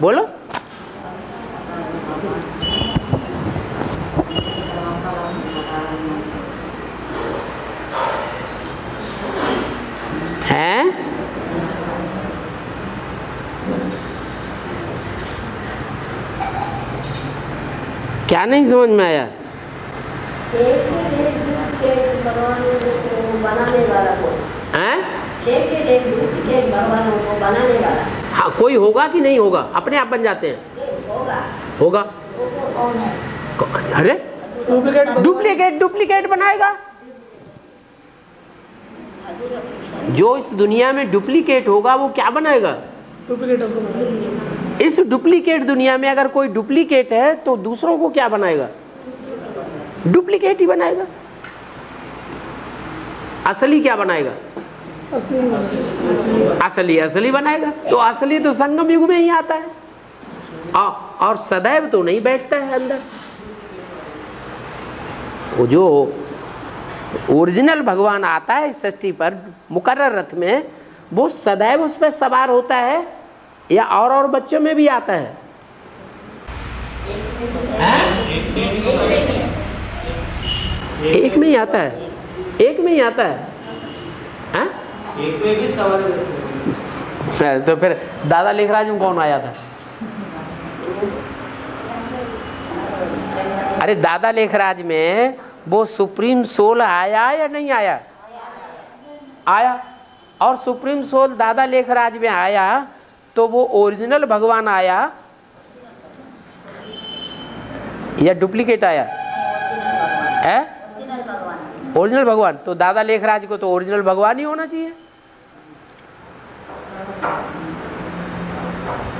बोलो। हैं? क्या नहीं समझ में आया? बनाने वाला को हैं? भगवानों को बनाने वाला। हाँ, कोई होगा कि नहीं होगा? अपने आप बन जाते हैं। होगा। होगा। कौन है? अरे डुप्लीकेट बनाएगा। जो इस दुनिया में डुप्लीकेट होगा वो क्या बनाएगा? इस डुप्लीकेट दुनिया में अगर कोई डुप्लीकेट है तो दूसरों को क्या बनाएगा? डुप्लीकेट ही बनाएगा। असली क्या बनाएगा? असली बनाएगा। तो असली तो संगम युग में ही आता है और सदैव तो नहीं बैठता है अंदर। वो जो ओरिजिनल भगवान आता है इस सृष्टि पर मुकर्रर रथ में, वो सदैव उस पर सवार होता है या और बच्चों में भी आता है? एक में ही आता है। एक में ही आता है। हाँ? एक में भी सवार। तो फिर दादा लेखराज में कौन आया था? अरे दादा लेखराज में वो सुप्रीम सोल आया या नहीं आया? आया। और सुप्रीम सोल दादा लेखराज में आया तो वो ओरिजिनल भगवान आया या डुप्लीकेट आया? है ओरिजिनल भगवान। तो दादा लेखराज को तो ओरिजिनल भगवान ही होना चाहिए।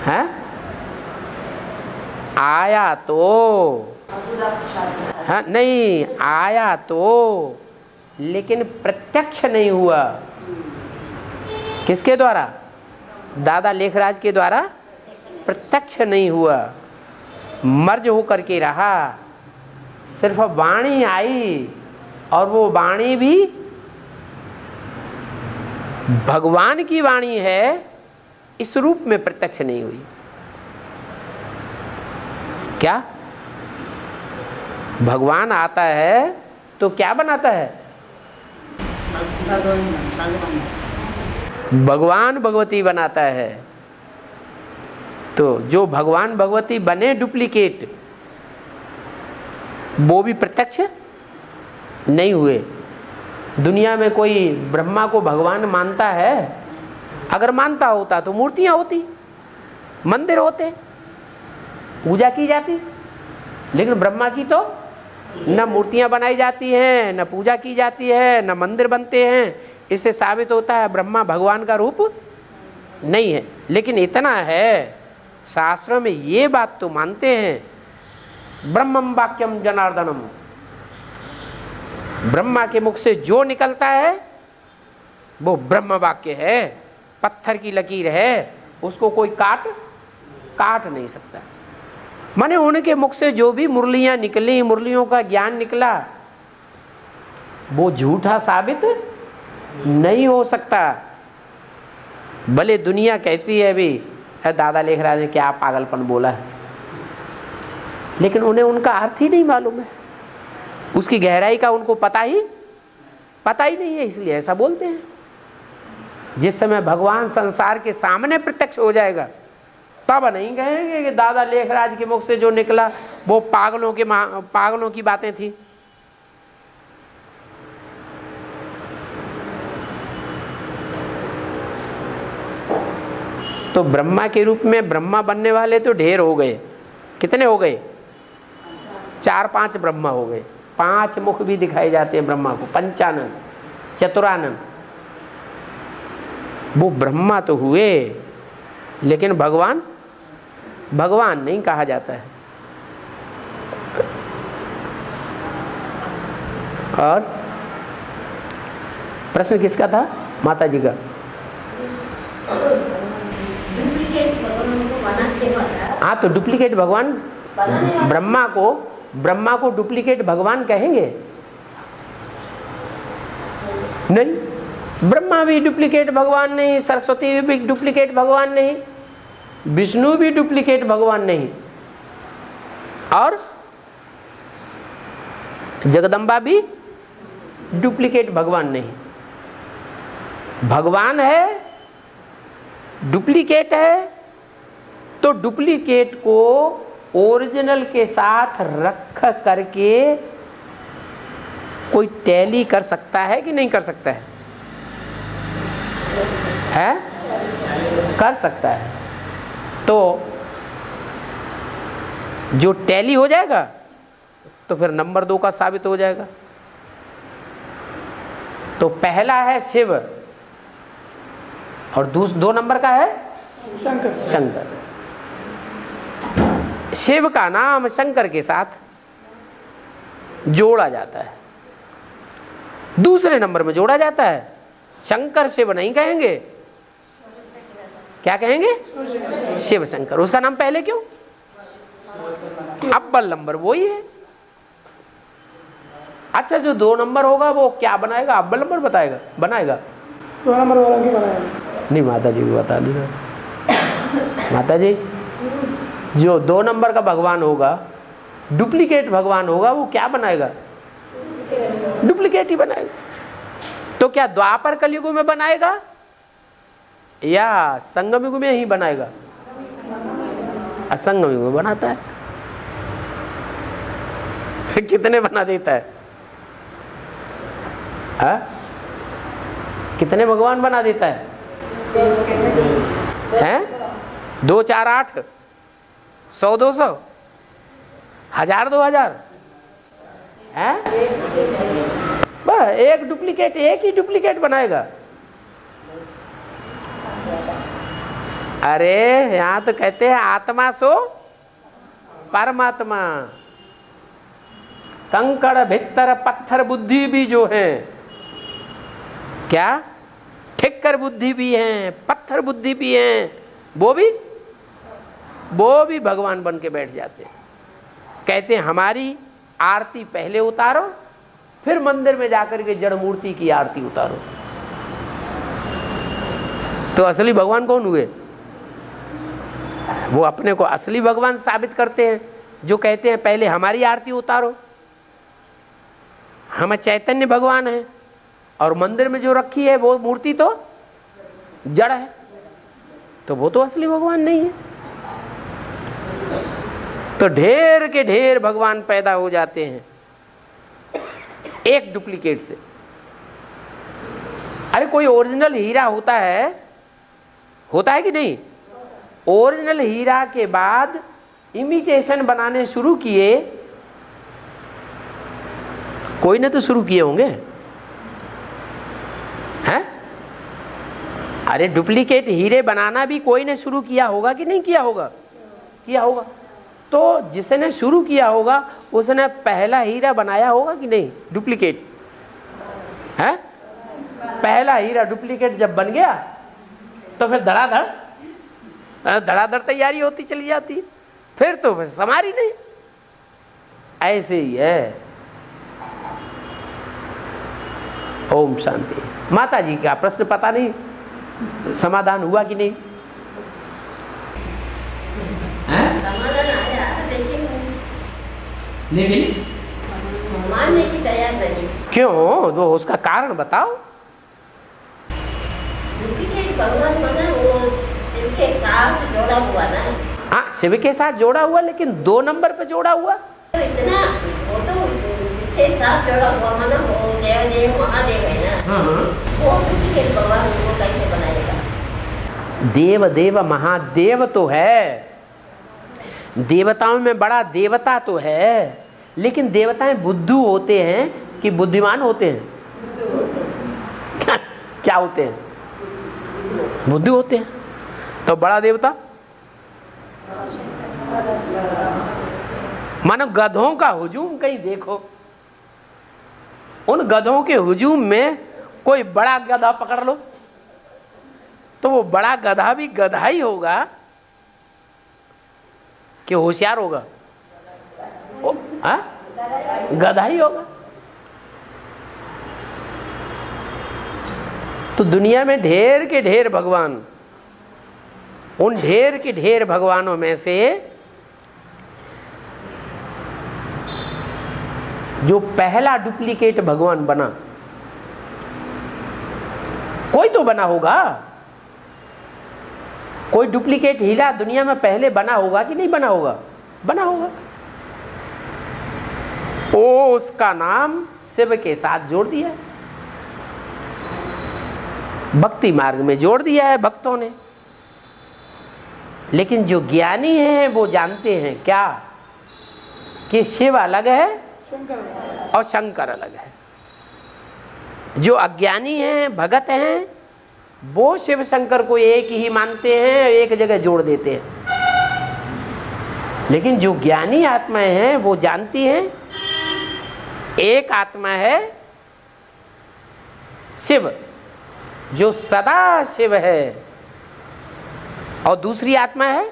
है? आया तो हाँ, नहीं आया तो, लेकिन प्रत्यक्ष नहीं हुआ। किसके द्वारा? दादा लेखराज के द्वारा प्रत्यक्ष नहीं हुआ, मर्ज होकर के रहा। सिर्फ वाणी आई और वो वाणी भी भगवान की वाणी है, इस रूप में प्रत्यक्ष नहीं हुई। क्या भगवान आता है तो क्या बनाता है? भगवान भगवती बनाता है। तो जो भगवान भगवती बने डुप्लीकेट, वो भी प्रत्यक्ष नहीं हुए। दुनिया में कोई ब्रह्मा को भगवान मानता है? अगर मानता होता तो मूर्तियां होती, मंदिर होते, पूजा की जाती। लेकिन ब्रह्मा की तो न मूर्तियां बनाई जाती हैं, न पूजा की जाती है, न मंदिर बनते हैं। इससे साबित होता है ब्रह्मा भगवान का रूप नहीं है। लेकिन इतना है, शास्त्रों में ये बात तो मानते हैं, ब्रह्मम वाक्यम जनार्दनम, ब्रह्मा के मुख से जो निकलता है वो ब्रह्म वाक्य है, पत्थर की लकीर है, उसको कोई काट नहीं सकता। माने उनके मुख से जो भी मुरलियां निकली, मुरलियों का ज्ञान निकला, वो झूठा साबित नहीं हो सकता। भले दुनिया कहती है भी दादा लेखराज ने क्या पागलपन बोला है, लेकिन उन्हें उनका अर्थ ही नहीं मालूम है, उसकी गहराई का उनको पता ही नहीं है, इसलिए ऐसा बोलते हैं। जिस समय भगवान संसार के सामने प्रत्यक्ष हो जाएगा तब नहीं कहेंगे कि दादा लेखराज के मुख से जो निकला वो पागलों की बातें थी। तो ब्रह्मा के रूप में ब्रह्मा बनने वाले तो ढेर हो गए। कितने हो गए? 4-5 ब्रह्मा हो गए। 5 मुख भी दिखाए जाते हैं ब्रह्मा को, पंचानन, चतुरानन। वो ब्रह्मा तो हुए, लेकिन भगवान नहीं कहा जाता है। और प्रश्न किसका था? माता जी का। हाँ, तो डुप्लीकेट भगवान, ब्रह्मा को डुप्लीकेट भगवान कहेंगे? नहीं, ब्रह्मा भी डुप्लीकेट भगवान नहीं, सरस्वती भी डुप्लीकेट भगवान नहीं। विष्णु भी डुप्लीकेट भगवान नहीं, और जगदम्बा भी डुप्लीकेट भगवान नहीं। भगवान है, डुप्लीकेट है, तो डुप्लीकेट को ओरिजिनल के साथ रख करके कोई टैली कर सकता है कि नहीं कर सकता है? कर सकता है। तो जो टैली हो जाएगा तो फिर नंबर 2 का साबित हो जाएगा। तो पहला है शिव और 2 नंबर का है शंकर। शिव का नाम शंकर के साथ जोड़ा जाता है, दूसरे नंबर में जोड़ा जाता है। शंकर शिव नहीं कहेंगे, क्या कहेंगे? शिव शंकर। उसका नाम पहले क्यों? अव्वल नंबर वही है। अच्छा, जो 2 नंबर होगा वो क्या बनाएगा? अव्वल नंबर बताएगा, बनाएगा 2 नंबर वाला भी बनाएगा। नहीं, माता जी को बता दी। माता जी, जो 2 नंबर का भगवान होगा, डुप्लीकेट भगवान होगा, वो क्या बनाएगा? डुप्लीकेट ही बनाएगा। तो क्या द्वापर कलयुग में बनाएगा या संगम युग में ही बनाएगा? संगम युग में बनाता है। कितने बना देता है? कितने भगवान बना देता है? 2 4 8 100 200 1000 2000 है? एक डुप्लीकेट, एक ही डुप्लीकेट बनाएगा। अरे यहां तो कहते हैं आत्मा सो परमात्मा। कंकड़ भित्तर पत्थर बुद्धि भी जो है, क्या ठिक्कर बुद्धि भी है, पत्थर बुद्धि भी है, वो भी भगवान बन के बैठ जाते हैं। कहते हैं हमारी आरती पहले उतारो, फिर मंदिर में जाकर के जड़ मूर्ति की आरती उतारो। तो असली भगवान कौन हुए? वो अपने को असली भगवान साबित करते हैं, जो कहते हैं पहले हमारी आरती उतारो। हम चैतन्य भगवान हैं और मंदिर में जो रखी है वो मूर्ति तो जड़ है, तो वो तो असली भगवान नहीं है। तो ढेर के ढेर भगवान पैदा हो जाते हैं एक डुप्लीकेट से। अरे कोई ओरिजिनल हीरा होता है कि नहीं? ओरिजिनल हीरा के बाद इमिटेशन बनाने शुरू किए, कोई ने तो शुरू किए होंगे, हैं? अरे डुप्लीकेट हीरे बनाना भी कोई ने शुरू किया होगा कि नहीं किया होगा? किया होगा। तो जिसने शुरू किया होगा उसने पहला हीरा बनाया होगा कि नहीं? डुप्लीकेट है। पहला हीरा डुप्लीकेट जब बन गया तो फिर धड़ाधड़ तैयारी होती चली जाती, फिर तो फिर समारी नहीं। ऐसे ही है। ओम शांति। माता जी का प्रश्न पता नहीं समाधान हुआ कि नहीं? समाधान आया, लेकिन मानने की तैयार नहीं। क्यों? वो उसका कारण बताओ। डुप्लीकेट भगवान माना वो शिव के साथ जोड़ा हुआ ना। हाँ, शिव के साथ जोड़ा हुआ, लेकिन 2 नंबर पे जोड़ा हुआ। तो इतना वो तो शिव के साथ जोड़ा हुआ माना वो देव महादेव है ना। वो डुप्लीकेट भगवान वो कैसे बनाएगा? देव महादेव तो है, देवताओं में बड़ा देवता तो है, लेकिन देवताएं बुद्धू होते हैं कि बुद्धिमान होते हैं? क्या होते हैं? बुद्धू होते हैं। तो बड़ा देवता मानो गधों का हुजूम कहीं देखो, उन गधों के हुजूम में कोई बड़ा गधा पकड़ लो तो वो बड़ा गधा भी गधा ही होगा कि होशियार होगा? गधा ही होगा। तो दुनिया में ढेर के ढेर भगवान, उन ढेर के ढेर भगवानों में से जो पहला डुप्लीकेट भगवान बना, कोई तो बना होगा, कोई डुप्लीकेट हीरा दुनिया में पहले बना होगा कि नहीं बना होगा? बना होगा। ओ उसका नाम शिव के साथ जोड़ दिया, भक्ति मार्ग में जोड़ दिया है भक्तों ने। लेकिन जो ज्ञानी हैं वो जानते हैं क्या, कि शिव अलग है और शंकर अलग है। जो अज्ञानी हैं, भगत हैं, वो शिव शंकर को एक ही मानते हैं, एक जगह जोड़ देते हैं। लेकिन जो ज्ञानी आत्माएं हैं वो जानती हैं एक आत्मा है शिव, जो सदा शिव है, और दूसरी आत्मा है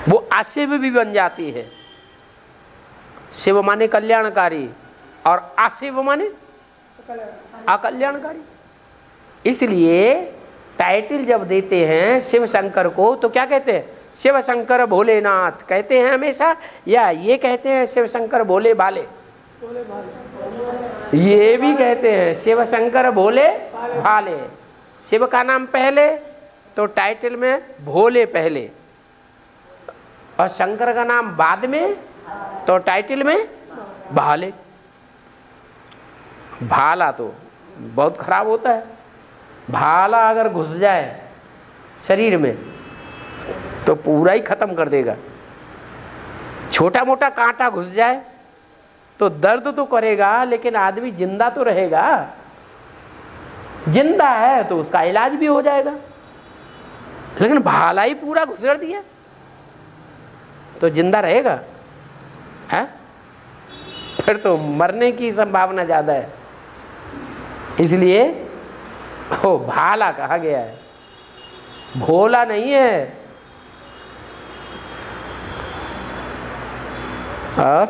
वो अशिव भी बन जाती है। शिव माने कल्याणकारी और अशिव माने अकल्याणकारी। इसलिए टाइटल जब देते हैं शिव शंकर को तो क्या कहते हैं? शिव शंकर भोलेनाथ कहते हैं हमेशा, या ये कहते हैं शिव शंकर भोले भाले? ये भी कहते हैं शिव शंकर भोले भाले। शिव का नाम पहले तो टाइटल में भोले पहले, और शंकर का नाम बाद में तो टाइटल में भाले। भाला तो बहुत खराब होता है। भाला अगर घुस जाए शरीर में तो पूरा ही खत्म कर देगा। छोटा मोटा कांटा घुस जाए तो दर्द तो करेगा, लेकिन आदमी जिंदा तो रहेगा। जिंदा है तो उसका इलाज भी हो जाएगा। लेकिन भाला ही पूरा घुसड़ दिया तो जिंदा रहेगा है? फिर तो मरने की संभावना ज्यादा है। इसलिए वो भाला कहा गया है, भोला नहीं है। और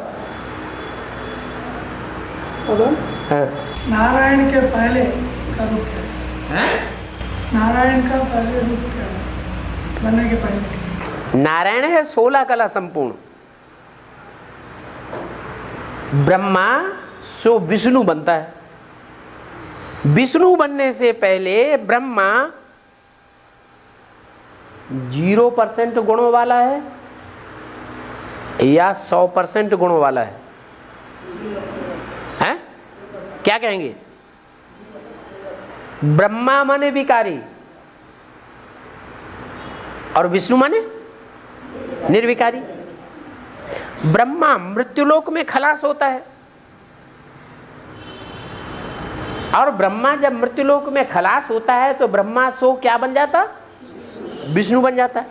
हाँ। नारायण के पहले का रूप क्या है? नारायण का पहले रूप क्या है? बनने के पहले का? नारायण है 16 कला संपूर्ण। ब्रह्मा सो विष्णु बनता है। विष्णु बनने से पहले ब्रह्मा 0% गुणों वाला है या 100% गुणों वाला है? हैं? क्या कहेंगे? ब्रह्मा माने विकारी और विष्णु माने निर्विकारी। ब्रह्मा मृत्युलोक में खलास होता है, और ब्रह्मा जब मृत्युलोक में खलास होता है तो ब्रह्मा सो क्या बन जाता? विष्णु बन जाता है।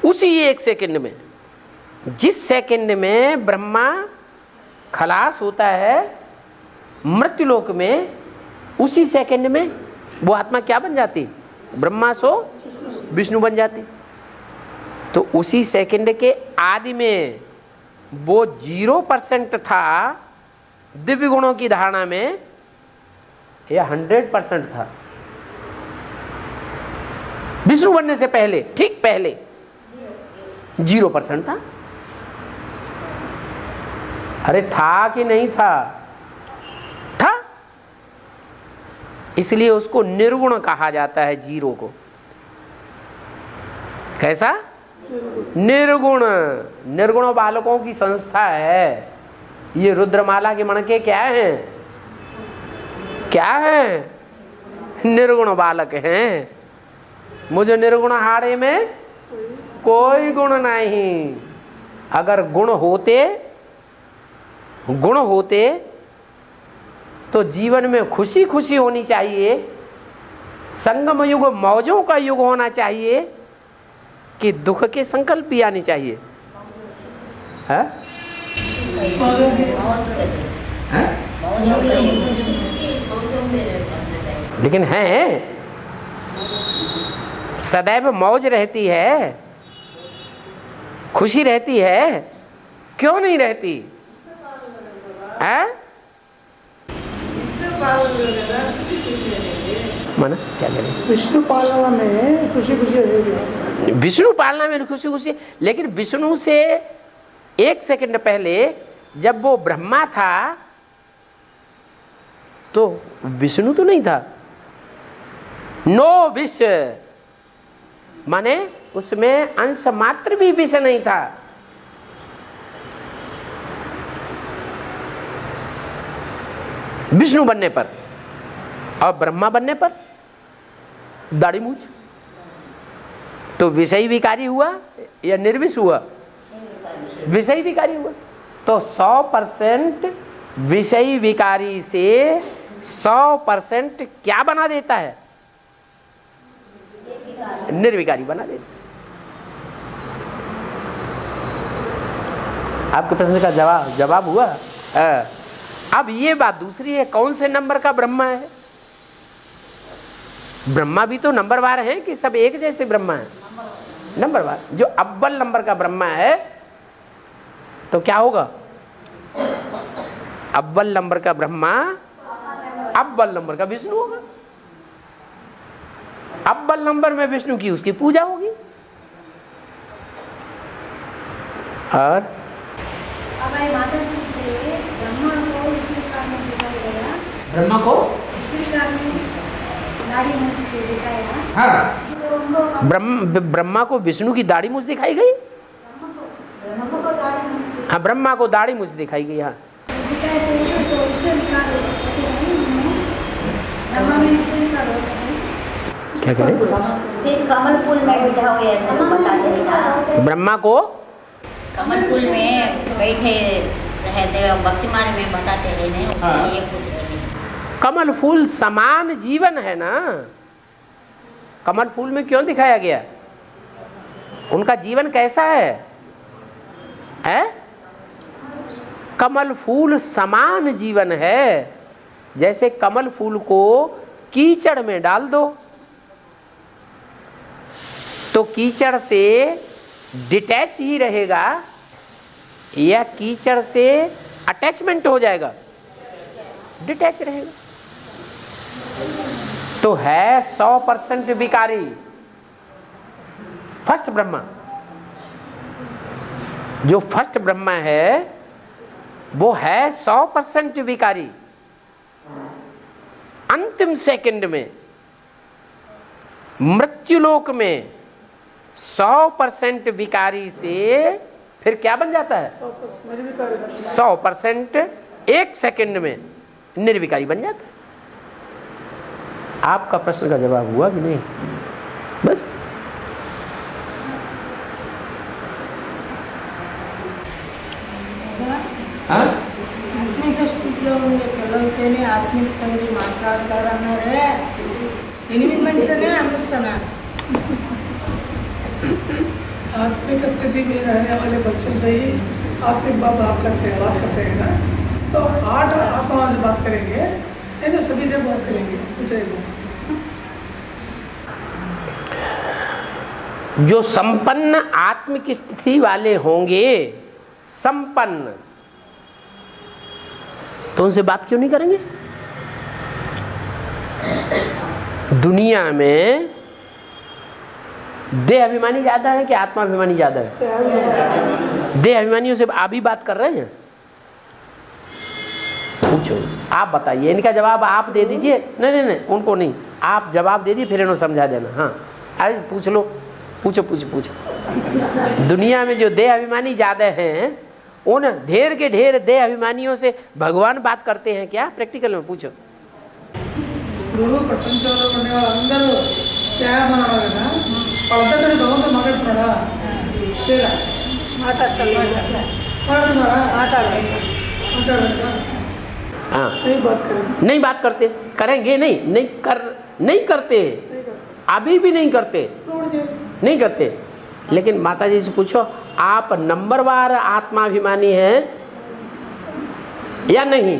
उसी एक सेकंड में, जिस सेकंड में ब्रह्मा खलास होता है मृत्युलोक में, उसी सेकंड में वो आत्मा क्या बन जाती? ब्रह्मा सो विष्णु बन जाती। तो उसी सेकंड के आदि में वो 0% था दिव्य गुणों की धारणा में, या 100% था विष्णु बनने से पहले? ठीक पहले 0% था। अरे था कि नहीं था? था। इसलिए उसको निर्गुण कहा जाता है, जीरो को। कैसा? निर्गुण। निर्गुण बालकों की संस्था है। ये रुद्रमाला के मणके क्या हैं? क्या है? निर्गुण बालक हैं। मुझे निर्गुण हाड़े में कोई गुण नहीं। अगर गुण होते तो जीवन में खुशी खुशी होनी चाहिए, संगम युग मौजों का युग होना चाहिए, कि दुख के संकल्प भी आने चाहिए। है? है? लेकिन है, सदैव मौज रहती है, खुशी रहती है, क्यों नहीं रहती? है? माना क्या करें? विष्णु पालना में खुशी खुशी रहेगी। विष्णु पालना में खुशी खुशी, लेकिन विष्णु से 1 सेकंड पहले जब वो ब्रह्मा था तो विष्णु तो नहीं था। नो विष माने उसमें अंश मात्र भी विष नहीं था। विष्णु बनने पर और ब्रह्मा बनने पर दाढ़ी मूछ, तो विषय विकारी हुआ या निर्विष हुआ? विषय विकारी हुआ। तो 100% विषय विकारी से 100% क्या बना देता है? निर्विकारी बना देता। आपके प्रश्न का जवाब हुआ। अब ये बात दूसरी है, कौन से नंबर का ब्रह्मा है? ब्रह्मा भी तो नंबरवार है कि सब एक जैसे ब्रह्मा है? नंबरवार। जो अव्वल नंबर का ब्रह्मा है तो क्या होगा? अव्वल नंबर का ब्रह्मा अव्वल नंबर का विष्णु होगा। अव्वल नंबर में विष्णु की उसकी पूजा होगी। और ब्रह्मा को हाँ, ब्रह्मा को विष्णु की दाढ़ी मूछ दिखाई गई। हाँ, ब्रह्मा को दाढ़ी मूछ दिखाई गई। हाँ, क्या करें? फिर कमल फूल में बैठा हुआ ऐसा तो पता चलेगा। ब्रह्मा को कमल फूल में बैठे रहते भक्ति मार्ग में बताते हैं नहीं, उसके लिए कुछ नहीं। कमल फूल समान जीवन है ना। कमल फूल में क्यों दिखाया गया? उनका जीवन कैसा है? कमल फूल समान जीवन है। जैसे कमल फूल को कीचड़ में डाल दो तो कीचड़ से डिटैच ही रहेगा या कीचड़ से अटैचमेंट हो जाएगा? डिटैच रहेगा। तो है 100% विकारी फर्स्ट ब्रह्मा। जो फर्स्ट ब्रह्मा है वो है 100% विकारी। अंतिम सेकंड में मृत्युलोक में 100% विकारी से फिर क्या बन जाता है? 100% 1 सेकंड में निर्विकारी बन जाता है। आपका प्रश्न का जवाब हुआ कि नहीं? बस స్థితిలో ఉండే పిల్లలతోనే ఆత్మిక తండ్రి మాట్లాడతారన్నారే, 8 మందితోనే అందుతున్నారు। आत्मिक स्थिति में रहने वाले बच्चों से ही आत्मिक बात करते हैं ना। तो 8 आत्मा से बात करेंगे, नहीं तो सभी से बात करेंगे। जो संपन्न आत्मिक स्थिति वाले होंगे, संपन्न, तो उनसे बात क्यों नहीं करेंगे? दुनिया में देह अभिमानी ज्यादा है कि आत्मा अभिमानी ज्यादा है? देह अभिमानियों से आप ही बात कर रहे हैं। पूछो, आप बताइए। इनका जवाब आप दे दीजिए। नहीं, उनको नहीं, आप जवाब दे दीजिए, फिर इन्होंने समझा देना। हाँ, अरे पूछ लो, पूछो। दुनिया में जो देह अभिमानी ज्यादा हैं, उन ढेर के ढेर देह अभिमानियों से भगवान बात करते हैं क्या? प्रैक्टिकल में पूछो। ప్రపంచంలో ఉండే వాళ్ళందరూ త్యాగం అన్నారు కదా, వాళ్ళందరితో భగవంతుడు మాట్లాడుతున్నాడా? లేదా? మాట్లాడుతున్నారా? हाँ, नहीं बात करते। करेंगे नहीं करते, अभी भी नहीं करते। लेकिन माता जी से पूछो, आप नंबरवार आत्माभिमानी हैं या नहीं?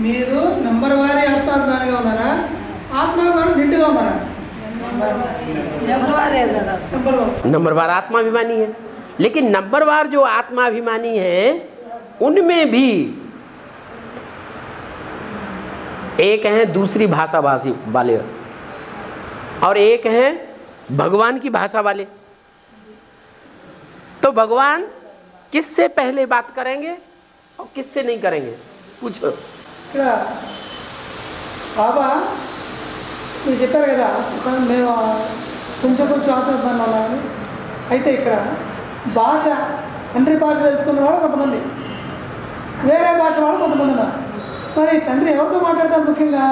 మీరు నంబర్ వారి ఆత్మాభిమానిగా ఉన్నారా? ఆత్మాభిమానం నిండుగా ఉన్నారా? नंबरवार आत्माभिमानी है। लेकिन नंबरवार जो आत्माभिमानी है उनमें भी एक हैं दूसरी भाषा भाषी वाले, और एक हैं भगवान की भाषा वाले। तो भगवान किससे पहले बात करेंगे और किससे नहीं करेंगे? पूछो। బాబా మీరు చెప్పారు కదా మేము కొంచెం కొంచెం ఆత్మజ్ఞానాలని, అయితే ఇక్కడ భాష తండ్రి భాష తెలుసుకున్న వాళ్ళు కొంతమంది, వేరే భాష వాళ్ళు కొంతమంది ఉన్నారు. మరి తండ్రి ఎవరితో మాట్లాడతారు? ముఖ్యంగా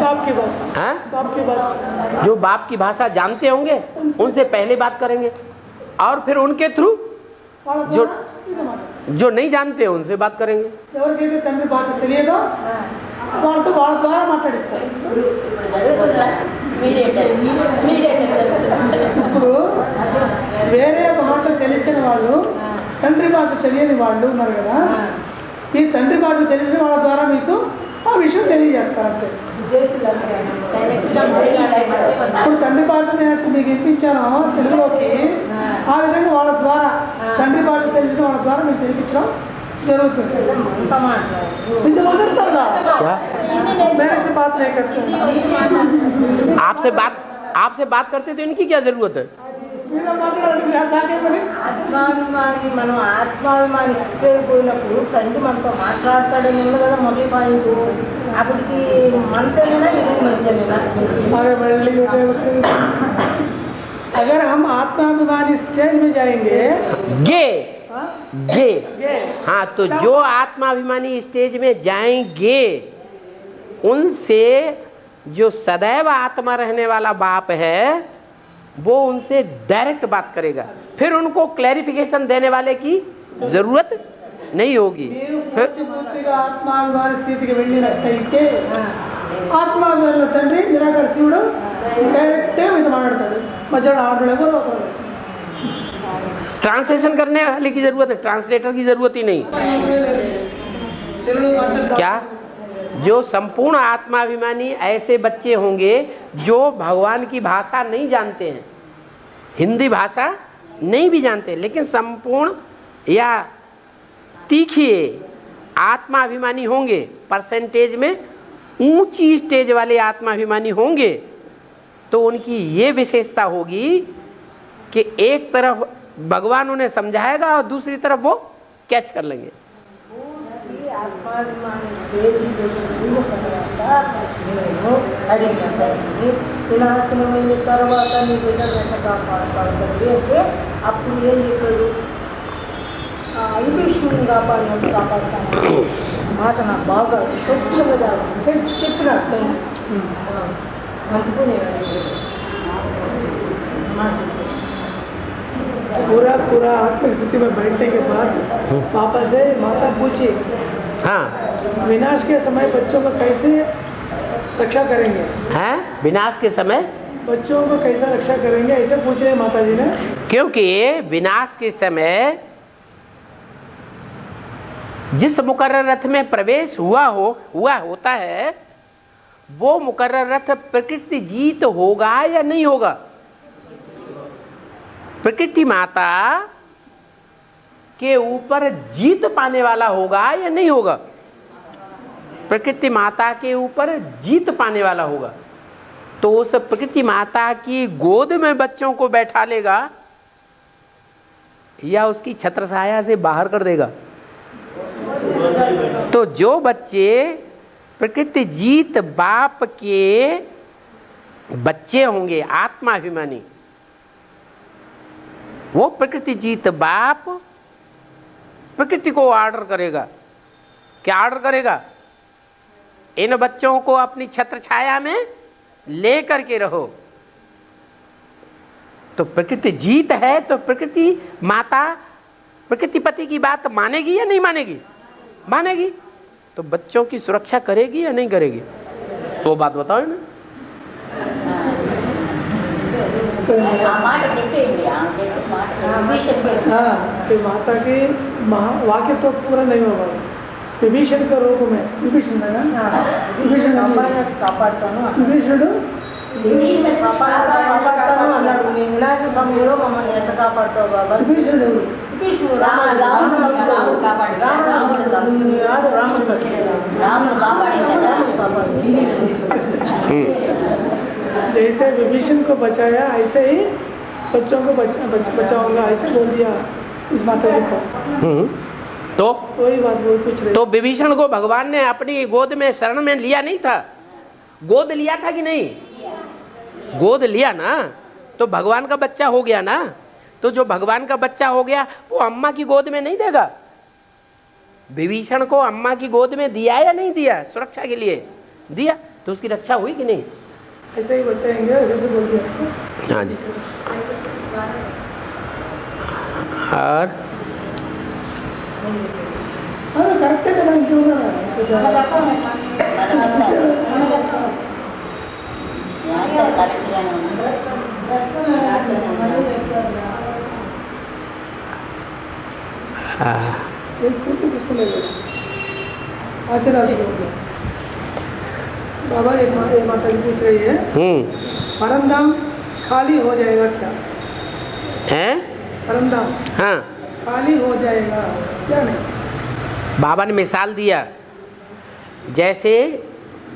बाप की भाषा। हाँ? बाप की भाषा। जो बाप की भाषा जानते होंगे उनसे पहले बात करेंगे और फिर उनके थ्रू जो जो नहीं जानते हैं उनसे बात करेंगे। ఎవరికైతే తండ్రి భాష తెలియదో వాళ్ళతో వాళ్ళ ద్వారా మాట్లాడిస్తారు. ఇప్పుడు వేరే ఒక భాష తెలిసిన వాళ్ళు, తండ్రి భాష తెలియని వాళ్ళు ఉన్నారు కదా, ఈ తండ్రి భాష తెలిసిన వాళ్ళ ద్వారా మీకు ఆ విషయం తెలియజేస్తారు అంతే. ఇప్పుడు తండ్రి భాష నేను మీకు వినిపించాను తెలుగులోకి, ఆ విధంగా వాళ్ళ ద్వారా తండ్రి భాష తెలిసిన వాళ్ళ ద్వారా మీకు తెలిపించడం जरूरत है। मेरे से बात नहीं करते, आपसे बात करते तो इनकी क्या जरूरत है? ఆత్మాభిమాని మనం ఆత్మాభిమాని స్థితి అయిపోయినప్పుడు తండ్రి మనతో మాట్లాడతాడని ఉంది కదా మొదటి పాయింట్. అప్పటికి మనతేనా ఇది మంచిదేనా? अगर हम आत्माभिमानी स्टेज में जाएंगे गे हाँ, तो जो आत्माभिमानी स्टेज में जाएंगे उनसे जो सदैव आत्मा रहने वाला बाप है वो उनसे डायरेक्ट बात करेगा। फिर उनको क्लैरिफिकेशन देने वाले की जरूरत नहीं होगी। आत्माभिमान स्थिति के వెళ్ళినట్టయితే ఆత్మాభిమాన తండ్రి నిరాకార శివుడు డైరెక్ట్ మీతో మాట్లాడతాడు, మధ్యలో ఆడలు ఎవరు అవసరం లేదు. ट्रांसलेशन करने वाले की जरूरत है, ट्रांसलेटर की जरूरत ही नहीं। क्या जो संपूर्ण आत्माभिमानी ऐसे बच्चे होंगे जो भगवान की भाषा नहीं जानते हैं, हिंदी भाषा नहीं भी जानते, लेकिन संपूर्ण या तीखी आत्माभिमानी होंगे, परसेंटेज में ऊंची स्टेज वाले आत्माभिमानी होंगे, तो उनकी ये विशेषता होगी कि एक तरफ भगवान उन्हें समझाएगा और दूसरी तरफ वो कैच कर लेंगे। వినాశనమైన తర్వాత నీ బిడ్డలు ఎట్లా కాపాడుతుంది అంటే అప్పుడు ఏం చెప్పాడు? విభీషణుని కాపాడుతాను మాట నాకు బాగా స్వచ్ఛంగా చెప్పినట్టు అందుకునేవాడు. पूरा आत्मिक स्थिति में बैठने के बाद पापा से माता पूछी, हाँ, विनाश के समय बच्चों को कैसे रक्षा करेंगे? हैं? विनाश के समय बच्चों को कैसा रक्षा करेंगे ऐसे पूछ रहे माता जी ने। क्योंकि विनाश के समय जिस मुकर्रर रथ में प्रवेश हुआ होता है वो मुकर्रर रथ प्रकृति जीत होगा या नहीं होगा? प्रकृति माता के ऊपर जीत पाने वाला होगा या नहीं होगा? प्रकृति माता के ऊपर जीत पाने वाला होगा। तो उस प्रकृति माता की गोद में बच्चों को बैठा लेगा या उसकी छत्रछाया से बाहर कर देगा? तो जो बच्चे प्रकृति जीत बाप के बच्चे होंगे आत्माभिमानी, वो प्रकृति जीत बाप प्रकृति को ऑर्डर करेगा। क्या ऑर्डर करेगा? इन बच्चों को अपनी छत्र छाया में ले करके रहो। तो प्रकृति जीत है तो प्रकृति माता प्रकृति पति की बात मानेगी या नहीं मानेगी? मानेगी। तो बच्चों की सुरक्षा करेगी या नहीं करेगी? वो बात बताओ ना। हाँ, कि माता की वाक्य तो पूरा नहीं होगा। विभीषण के रूप में विभीषण है ना, विभीषण కాపాడుతాను అన్నాడు. నీ వినాశ సమయంలో మమ్మల్ని ఎంత కాపాడుతావు బాబా? విభీషణుడు రాముడు కాపాడింది. जैसे विभीषण को बचाया ऐसे ही बच्चों को बचाऊंगा, ऐसे बोल दिया इस माता जी को। तो वही बात बोल कुछ रहे। तो विभीषण को भगवान ने अपनी गोद में शरण में लिया नहीं था? गोद लिया था कि नहीं? गोद लिया ना, तो भगवान का बच्चा हो गया ना। तो जो भगवान का बच्चा हो गया वो अम्मा की गोद में नहीं देगा? विभीषण को अम्मा की गोद में दिया या नहीं दिया? सुरक्षा के लिए दिया, तो उसकी रक्षा हुई कि नहीं? ऐसे ही बचाएंगे, ऐसे बोल दिया। हाँ जी। और करेक्ट है ना, क्यों ना बाबा एक माता जी पूछ रही है, परम धाम खाली हो जाएगा क्या? है परम धाम हाँ, खाली हो जाएगा क्या? नहीं। बाबा ने मिसाल दिया, जैसे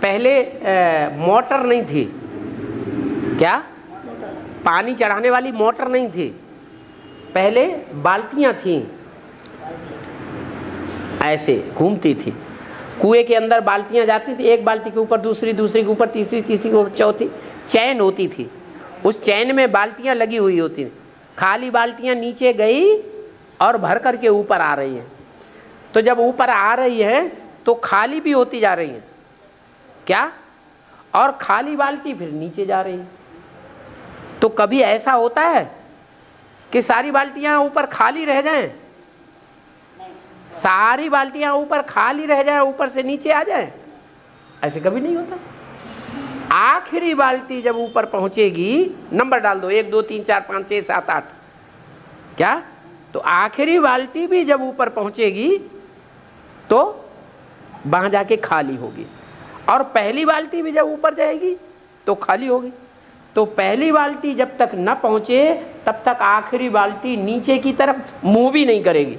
पहले मोटर नहीं थी, क्या पानी चढ़ाने वाली मोटर नहीं थी, पहले बाल्टियां थीं, ऐसे घूमती थी, कुएं के अंदर बाल्टियां जाती थी, एक बाल्टी के ऊपर दूसरी, दूसरी के ऊपर तीसरी, तीसरी के ऊपर चौथी, चैन होती थी, उस चैन में बाल्टियां लगी हुई होती थी। खाली बाल्टियां नीचे गई और भर करके ऊपर आ रही हैं। तो जब ऊपर आ रही है तो खाली भी होती जा रही है, क्या? और खाली बाल्टी फिर नीचे जा रही है। तो कभी ऐसा होता है कि सारी बाल्टियां ऊपर खाली रह जाएं, सारी बाल्टियां ऊपर खाली रह जाएं, ऊपर से नीचे आ जाएं? ऐसे कभी नहीं होता। आखिरी बाल्टी जब ऊपर पहुंचेगी, नंबर डाल दो 1 2 3 4 5 6 7 8, क्या? तो आखिरी बाल्टी भी जब ऊपर पहुंचेगी तो वहां जाके खाली होगी, और पहली बाल्टी भी जब ऊपर जाएगी तो खाली होगी। तो पहली बाल्टी जब तक न पहुंचे तब तक आखिरी बाल्टी नीचे की तरफ मुंह भी नहीं करेगी।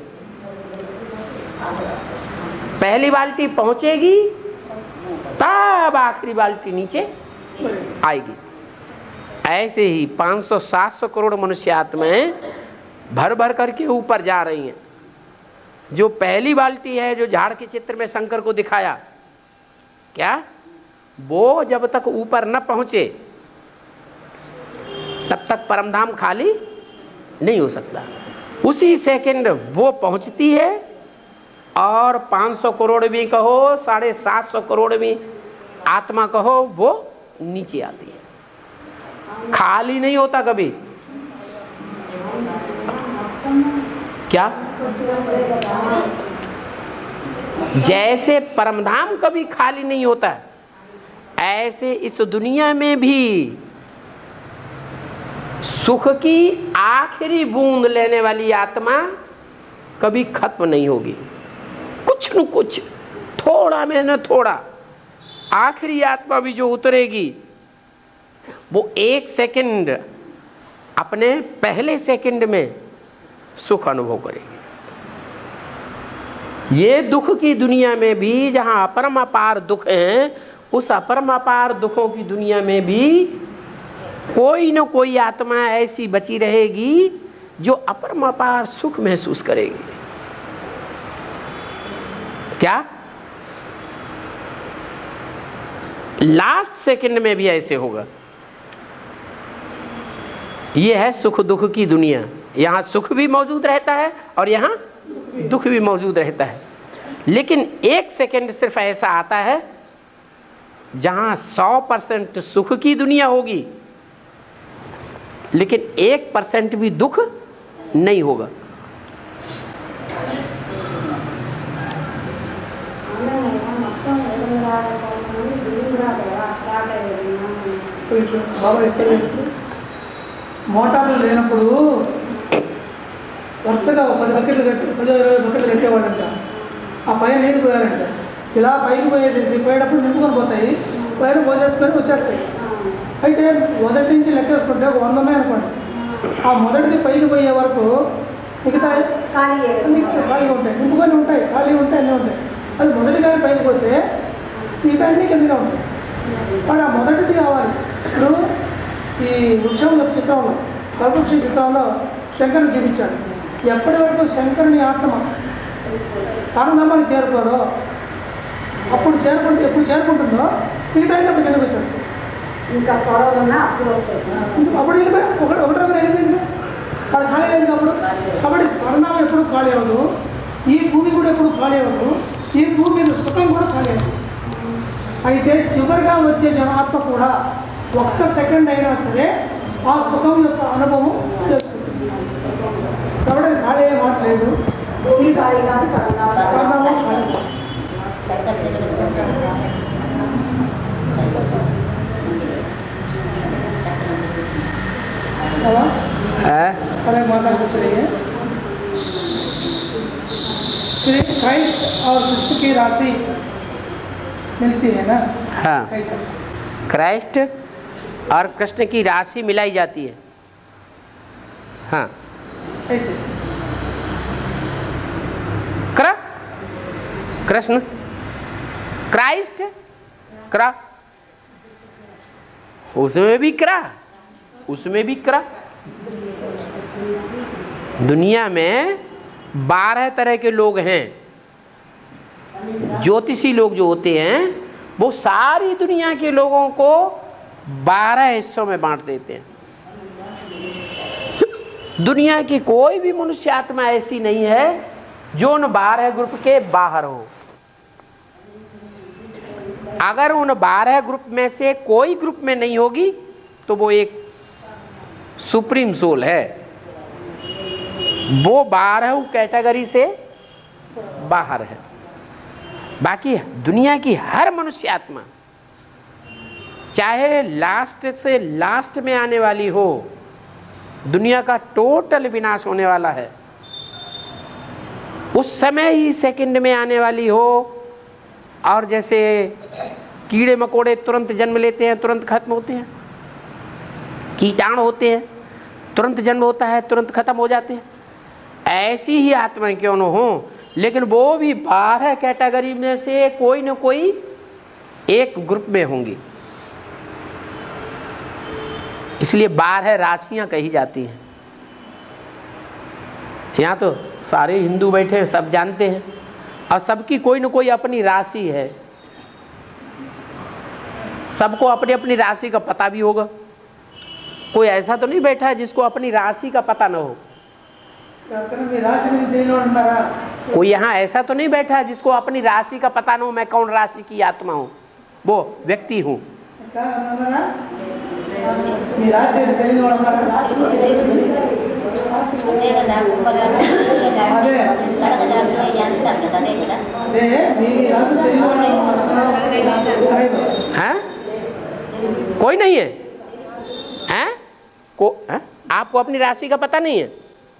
पहली बाल्टी पहुंचेगी तब आखिरी बाल्टी नीचे आएगी। ऐसे ही 500-700 करोड़ मनुष्य आत्माएं भर भर करके ऊपर जा रही हैं। जो पहली बाल्टी है, जो झाड़ के चित्र में शंकर को दिखाया, क्या वो जब तक ऊपर न पहुंचे तब तक परमधाम खाली नहीं हो सकता। उसी सेकंड वो पहुंचती है, और 500 करोड़ भी कहो, 750 करोड़ भी आत्मा कहो, वो नीचे आती है, खाली नहीं होता कभी। क्या? जैसे परमधाम कभी खाली नहीं होता, ऐसे इस दुनिया में भी सुख की आखिरी बूंद लेने वाली आत्मा कभी खत्म नहीं होगी। कुछ न कुछ, थोड़ा में न थोड़ा, आखिरी आत्मा भी जो उतरेगी वो 1 सेकंड अपने पहले सेकंड में सुख अनुभव करेगी। ये दुख की दुनिया में भी, जहां अपरम अपार दुख हैं, उस अपरम अपार दुखों की दुनिया में भी कोई न कोई आत्मा ऐसी बची रहेगी जो अपरम अपार सुख महसूस करेगी। क्या? लास्ट सेकंड में भी ऐसे होगा। यह है सुख दुख की दुनिया। यहां सुख भी मौजूद रहता है और यहां दुख भी मौजूद रहता है, लेकिन 1 सेकंड सिर्फ ऐसा आता है जहां 100% सुख की दुनिया होगी, लेकिन 1% भी दुख नहीं होगा। మోటార్లు లేనప్పుడు వరుసగా 10 బకెట్లు 20 బకెట్లు కట్టేవాడంట. ఆ పైన నీళ్ళు పోయారంట. ఇలా పైకి పోయేసి పోయేటప్పుడు నింపుకొని పోతాయి, పైన పోసేసుకొని వచ్చేస్తాయి. అయితే మొదటి నుంచి లెక్కేసుకుంటే 100 ఉన్నాయి అనుకోండి. ఆ మొదటిది పైకి పోయే వరకు మిగతా ఖాళీ ఉంటాయి, నింపుకొని ఉంటాయి, ఖాళీ ఉంటాయి, అన్నీ ఉంటాయి. అది మొదటిగా పైకి పోతే మిగతా అన్నీ కిందగా ఉంటాయి. వాడు ఆ మొదటిది కావాలి. ఇప్పుడు ఈ వృక్షంలో చిత్రంలో కల్పవృక్ష చిత్రంలో శంకరుని చూపించాడు. ఎప్పటి వరకు శంకరుని ఆత్మ పరధామానికి చేరుకోరో అప్పుడు ఎప్పుడు చేరుకుంటుందో మిగతా అప్పుడు కిందకు వచ్చేస్తుంది. ఇంకా పొడవున్నా అప్పుడు వస్తాయి. అప్పుడు వెళ్ళిపోయి ఒకటో వెళ్ళిపోయింది అది ఖాళీ అయింది. కాబట్టి పరధామం ఎప్పుడు ఖాళీ అవ్వదు, ఈ భూమి కూడా ఎప్పుడు ఖాళీ అవ్వదు, ఈ భూమి మీద సుఖం కూడా ఖాళీ అవ్వదు. అయితే చివరిగా వచ్చే జనాత్మ కూడా ఒక్క సెకండ్ అయినా సరే ఆ సుఖం యొక్క అనుభవం చేసుకుంటుంది. కాబట్టి అది ఖాళీ అయ్యే మాట లేదు. భూమి ఖాళీ కాదు, పరధామం ఖాళీ. अरे माता पूछ रही है फिर क्राइस्ट और कृष्ण की राशि मिलती है ना? हाँ, कैसे? क्राइस्ट और कृष्ण की राशि मिलाई जाती है। हाँ, कैसे? कृष्ण क्राइस्ट क्रा, उसमें भी क्रा, उसमें भी क्रा। दुनिया में 12 तरह के लोग हैं। ज्योतिषी लोग जो होते हैं वो सारी दुनिया के लोगों को 12 हिस्सों में बांट देते हैं। दुनिया की कोई भी मनुष्य आत्मा ऐसी नहीं है जो उन 12 ग्रुप के बाहर हो। अगर उन 12 ग्रुप में से कोई ग्रुप में नहीं होगी तो वो एक सुप्रीम सोल है, वो 12 कैटेगरी से बाहर है। बाकी दुनिया की हर मनुष्य आत्मा चाहे लास्ट से लास्ट में आने वाली हो, दुनिया का टोटल विनाश होने वाला है, उस समय ही सेकंड में आने वाली हो, और जैसे कीड़े मकोड़े तुरंत जन्म लेते हैं तुरंत खत्म होते हैं, कीटाणु होते हैं तुरंत जन्म होता है तुरंत खत्म हो जाते हैं, ऐसी ही आत्माएं क्यों न हो, लेकिन वो भी 12 कैटेगरी में से कोई न कोई एक ग्रुप में होंगी। इसलिए 12 राशियां कही जाती हैं। यहाँ तो सारे हिंदू बैठे सब जानते हैं, और सबकी कोई न कोई अपनी राशि है, सबको अपनी अपनी राशि का पता भी होगा। कोई ऐसा तो नहीं बैठा है जिसको अपनी राशि का पता न हो। कोई यहाँ ऐसा तो नहीं बैठा है जिसको अपनी राशि का पता न हो, मैं कौन राशि की आत्मा हूँ, वो व्यक्ति हूँ। हैं? कोई नहीं है? हैं? आपको अपनी राशि का पता नहीं है?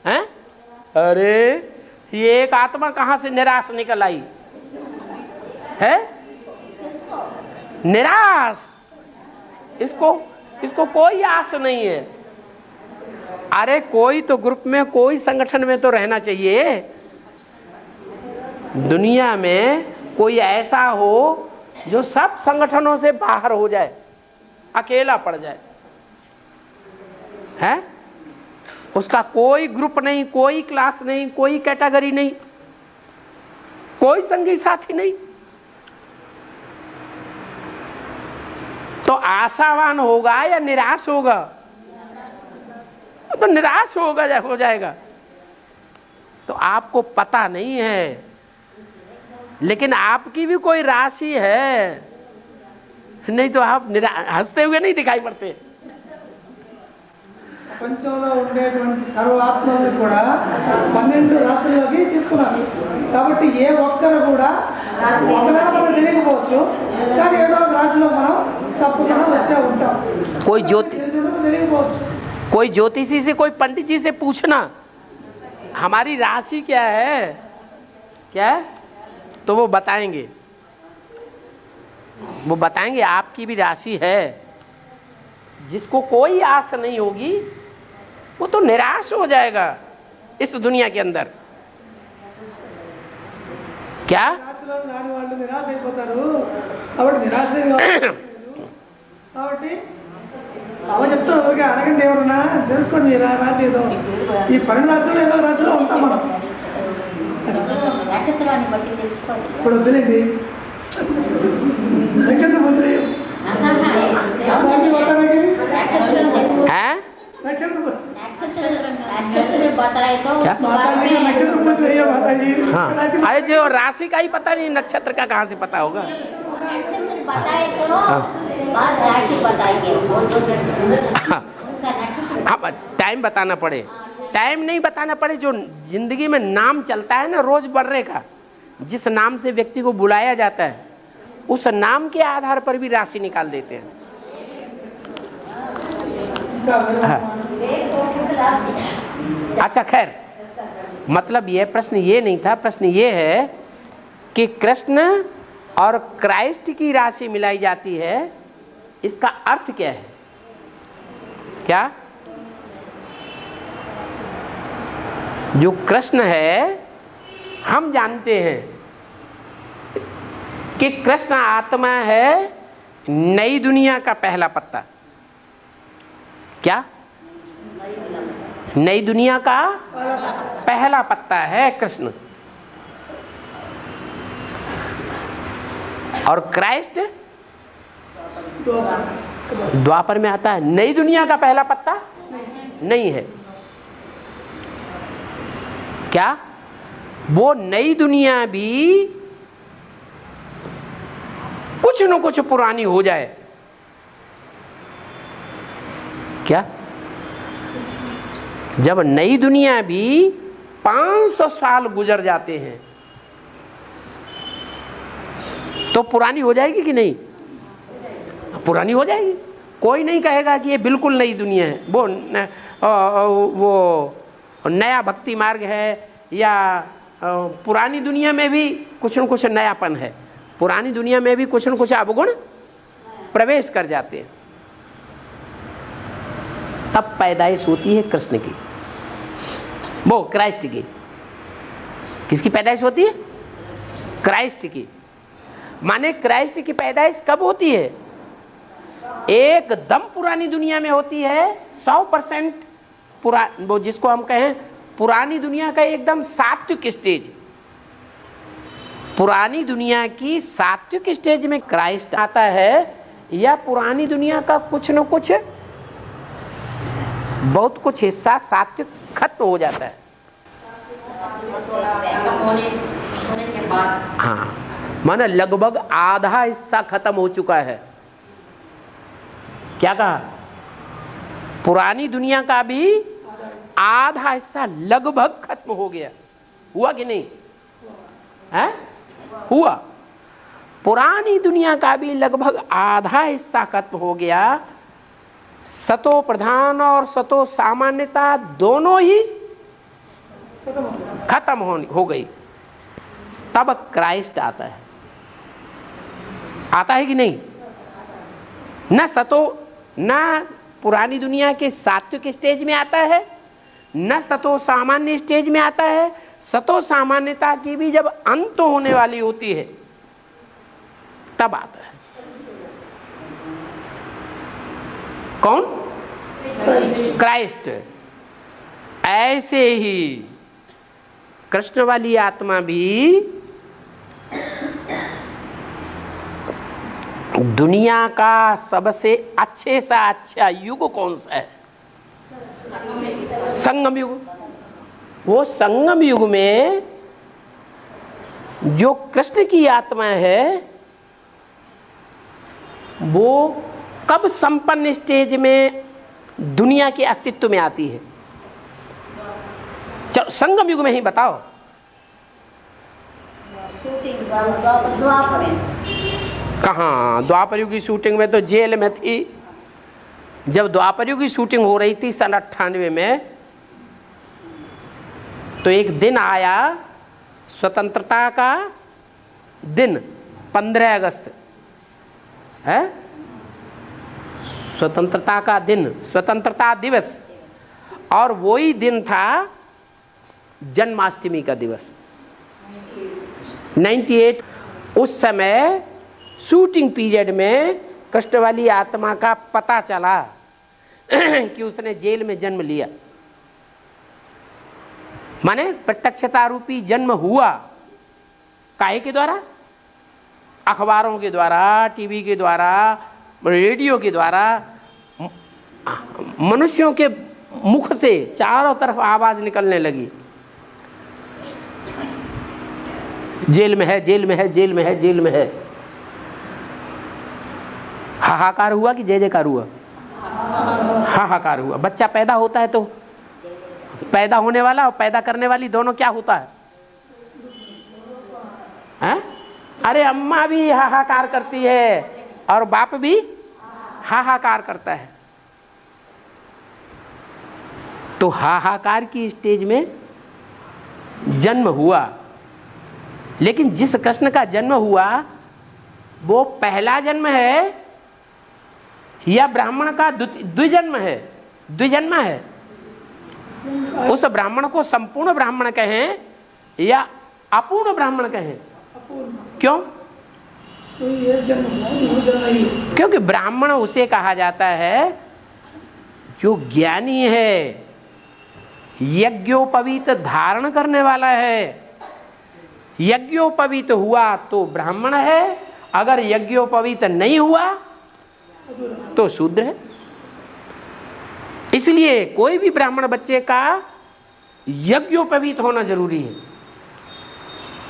हैं? अरे ये एक आत्मा कहाँ से निराश निकल आई है? निराश, इसको कोई आस नहीं है। अरे कोई तो ग्रुप में कोई संगठन में तो रहना चाहिए। दुनिया में कोई ऐसा हो जो सब संगठनों से बाहर हो जाए, अकेला पड़ जाए, है? उसका कोई ग्रुप नहीं, कोई क्लास नहीं, कोई कैटेगरी नहीं, कोई संगी साथी नहीं, तो आशावान होगा या निराश होगा? तो निराश होगा, हो जाएगा। तो आपको पता नहीं है, लेकिन आपकी भी कोई राशि है, नहीं तो आप हंसते हुए नहीं दिखाई पड़ते। ప్రపంచంలో ఉండేటువంటి సర్వాత్మల్ని కూడా 12 రాశుల్లోకి తీసుకున్నారు. కాబట్టి ఏ ఒక్కరు కూడా ఒకవేళ మనకు తెలియకపోవచ్చు, కానీ ఏదో ఒక రాశిలో మనం తప్పకుండా వచ్చే ఉంటాం. कोई ज्योतिषी से, कोई पंडित जी से पूछना हमारी राशि क्या है, क्या है, तो वो बताएंगे, वो बताएंगे आपकी भी राशि है। जिसको कोई आस नहीं होगी वो तो निराश हो जाएगा इस दुनिया के अंदर। क्या అవ చెప్తా ఊరికే అడగండి ఎవరన్నా తెలుసుకోండి రాసి ఏదో ఈ 12 రాశులు ఏదో రాశిలో ఉంటాం మనం. నక్షత్రాన్ని బట్టి తెలుసుకోవాలి. ఇప్పుడు వద్దులేండి నక్షత్ర మంత్రి हैं? हाँ, अरे जो राशि का ही पता नहीं, नक्षत्र का कहाँ से पता होगा? अब टाइम बताना पड़े, टाइम नहीं बताना पड़े। जो जिंदगी में नाम चलता है ना रोज बढ़ने का, जिस नाम से व्यक्ति को बुलाया जाता है उस नाम के आधार पर भी राशि निकाल देते हैं। अच्छा खैर, मतलब ये प्रश्न ये नहीं था, प्रश्न ये है कि कृष्ण और क्राइस्ट की राशि मिलाई जाती है, इसका अर्थ क्या है? क्या जो कृष्ण है, हम जानते हैं कि कृष्ण आत्मा है नई दुनिया का पहला पत्ता। क्या नई दुनिया का पहला पत्ता है कृष्ण, और क्राइस्ट द्वापर में आता है। नई दुनिया का पहला पत्ता नहीं है। क्या वो नई दुनिया भी कुछ न कुछ पुरानी हो जाए? क्या जब नई दुनिया भी 500 साल गुजर जाते हैं तो पुरानी हो जाएगी कि नहीं? पुरानी हो जाएगी। कोई नहीं कहेगा कि ये बिल्कुल नई दुनिया है, वो नया भक्ति मार्ग है, या पुरानी दुनिया में भी कुछ न कुछ नयापन है, पुरानी दुनिया में भी कुछ न कुछ अवगुण प्रवेश कर जाते हैं। तब पैदाइश होती है कृष्ण की, वो क्राइस्ट की। किसकी पैदाइश होती है? क्राइस्ट की। माने क्राइस्ट की पैदाइश कब होती है? एकदम पुरानी दुनिया में होती है, 100% वो जिसको हम कहें पुरानी दुनिया का एकदम सात्विक स्टेज। पुरानी दुनिया की सात्विक स्टेज में क्राइस्ट आता है, या पुरानी दुनिया का कुछ न कुछ बहुत कुछ हिस्सा सात्विक खत्म हो जाता है। हाँ, माना लगभग आधा हिस्सा खत्म हो चुका है। क्या कहा? पुरानी दुनिया का भी आधा हिस्सा लगभग खत्म हो गया। हुआ कि नहीं? है? हुआ। पुरानी दुनिया का भी लगभग आधा हिस्सा खत्म हो गया। सतो प्रधान और सतो सामान्यता दोनों ही खत्म हो गई। तब क्राइस्ट आता है। आता है कि नहीं? न सतो, न पुरानी दुनिया के सात्विक स्टेज में आता है, न सतो सामान्य स्टेज में आता है। सतो सामान्यता की भी जब अंत होने वाली होती है तब आता है। कौन? क्राइस्ट। ऐसे ही कृष्ण वाली आत्मा भी दुनिया का सबसे अच्छे सा अच्छा युग कौन सा है? संगम युग। वो संगम युग में जो कृष्ण की आत्मा है वो कब संपन्न स्टेज में दुनिया के अस्तित्व में आती है? चलो संगम युग में ही बताओ। कहाँ? द्वापर युग की शूटिंग में तो जेल में थी। जब द्वापर युग की शूटिंग हो रही थी सन 98 में, तो एक दिन आया स्वतंत्रता का दिन, 15 अगस्त है, स्वतंत्रता का दिन, स्वतंत्रता दिवस। और वही दिन था जन्माष्टमी का दिवस 98। उस समय शूटिंग पीरियड में कृष्ण वाली आत्मा का पता चला कि उसने जेल में जन्म लिया, माने प्रत्यक्षता रूपी जन्म हुआ। काहे के द्वारा? अखबारों के द्वारा, टीवी के द्वारा, रेडियो के द्वारा, मनुष्यों के मुख से चारों तरफ आवाज निकलने लगी, जेल में है, जेल में है, जेल में है, जेल में है। हाहाकार हुआ कि जय जयकार हुआ? हाहाकार हुआ। बच्चा पैदा होता है तो पैदा होने वाला और पैदा करने वाली दोनों क्या होता है? हैं? अरे अम्मा भी हाहाकार करती है और बाप भी हाहाकार करता है। तो हाहाकार की स्टेज में जन्म हुआ। लेकिन जिस कृष्ण का जन्म हुआ वो पहला जन्म है या ब्राह्मण का द्विजन्म है? द्विजन्म है। उस ब्राह्मण को संपूर्ण ब्राह्मण कहें या अपूर्ण ब्राह्मण कहें? क्यों? क्योंकि ब्राह्मण उसे कहा जाता है जो ज्ञानी है, यज्ञोपवीत धारण करने वाला है। यज्ञोपवीत हुआ तो ब्राह्मण है, अगर यज्ञोपवीत नहीं हुआ तो शूद्र है। इसलिए कोई भी ब्राह्मण बच्चे का यज्ञोपवीत होना जरूरी है।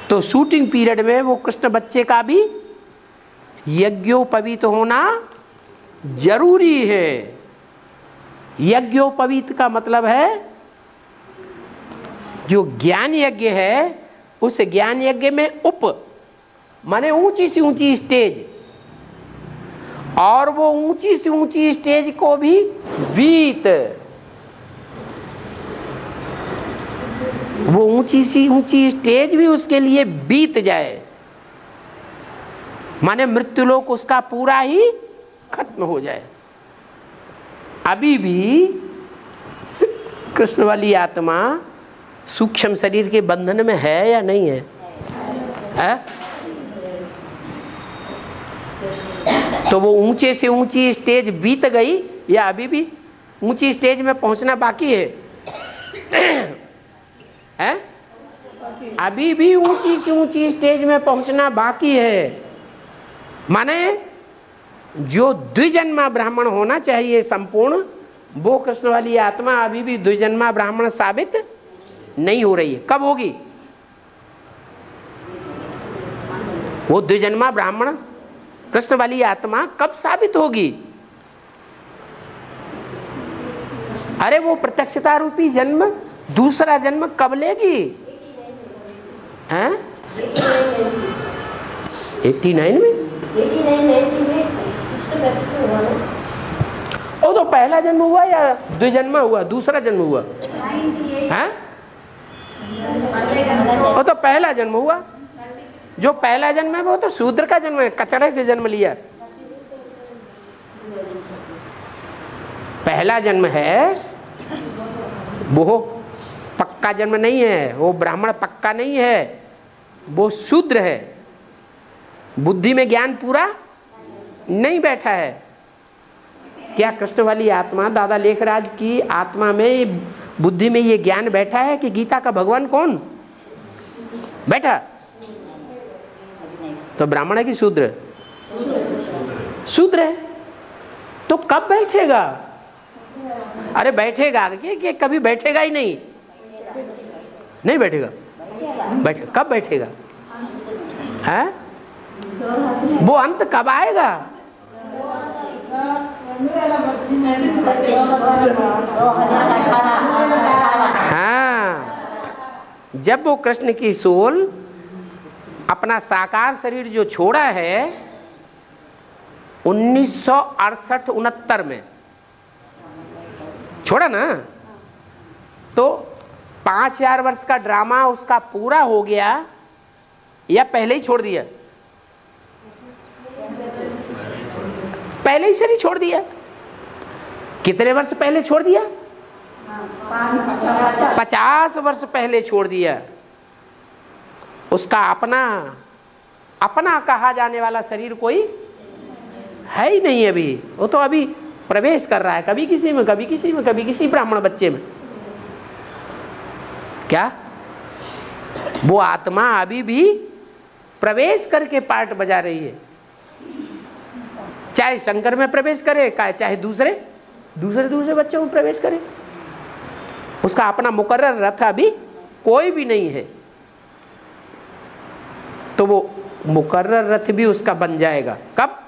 तो शूटिंग पीरियड में वो कृष्ण बच्चे का भी यज्ञोपवीत होना जरूरी है। यज्ञोपवीत का मतलब है जो ज्ञान यज्ञ है उस ज्ञान यज्ञ में उप माने ऊंची से ऊंची स्टेज, और वो ऊंची से ऊंची स्टेज को भी बीत, वो ऊंची सी ऊंची स्टेज भी उसके लिए बीत जाए, माने मृत्युलोक उसका पूरा ही खत्म हो जाए। अभी भी कृष्ण वाली आत्मा सूक्ष्म शरीर के बंधन में है या नहीं है? तो वो ऊंचे से ऊंची स्टेज बीत गई या अभी भी ऊंची स्टेज में पहुंचना बाकी है? है? अभी भी ऊंची से ऊंची स्टेज में पहुंचना बाकी है। माने जो द्विजन्मा ब्राह्मण होना चाहिए संपूर्ण, वो कृष्ण वाली आत्मा अभी भी द्विजन्मा ब्राह्मण साबित नहीं हो रही है। कब होगी वो द्विजन्मा ब्राह्मण कृष्ण वाली आत्मा? कब साबित होगी? अरे वो प्रत्यक्षता रूपी जन्म, दूसरा जन्म कब लेगी? हैं? 89 में? वो तो पहला जन्म हुआ या द्विजन्मा हुआ? दूसरा जन्म हुआ? हैं? वो तो पहला जन्म हुआ। जो पहला जन्म है वो तो शूद्र का जन्म है, कचड़े से जन्म लिया। पहला जन्म है वो पक्का जन्म नहीं है, वो ब्राह्मण पक्का नहीं है, वो शूद्र है। बुद्धि में ज्ञान पूरा नहीं बैठा है। क्या कृष्ण वाली आत्मा, दादा लेखराज की आत्मा में, बुद्धि में ये ज्ञान बैठा है कि गीता का भगवान कौन बैठा? तो ब्राह्मण है कि शूद्र? शूद्र है। तो कब बैठेगा? अरे बैठेगा कि कभी बैठेगा ही नहीं? नहीं बैठेगा। कब बैठेगा? है? वो अंत कब आएगा? हाँ, जब वो कृष्ण की सोल अपना साकार शरीर जो छोड़ा है 1968-69 में छोड़ा ना, तो 5000 वर्ष का ड्रामा उसका पूरा हो गया या पहले ही छोड़ दिया? पहले ही शरीर छोड़ दिया। कितने वर्ष पहले छोड़ दिया? 50 वर्ष पहले छोड़ दिया। उसका अपना कहा जाने वाला शरीर कोई है ही नहीं अभी। वो तो अभी प्रवेश कर रहा है, कभी किसी में, कभी किसी में, कभी किसी ब्राह्मण बच्चे में। क्या वो आत्मा अभी भी प्रवेश करके पार्ट बजा रही है, चाहे शंकर में प्रवेश करे, चाहे दूसरे बच्चों में प्रवेश करे। उसका अपना मुकर्रर रथ अभी कोई भी नहीं है, तो वो मुकर्रर रथ भी उसका बन जाएगा कब?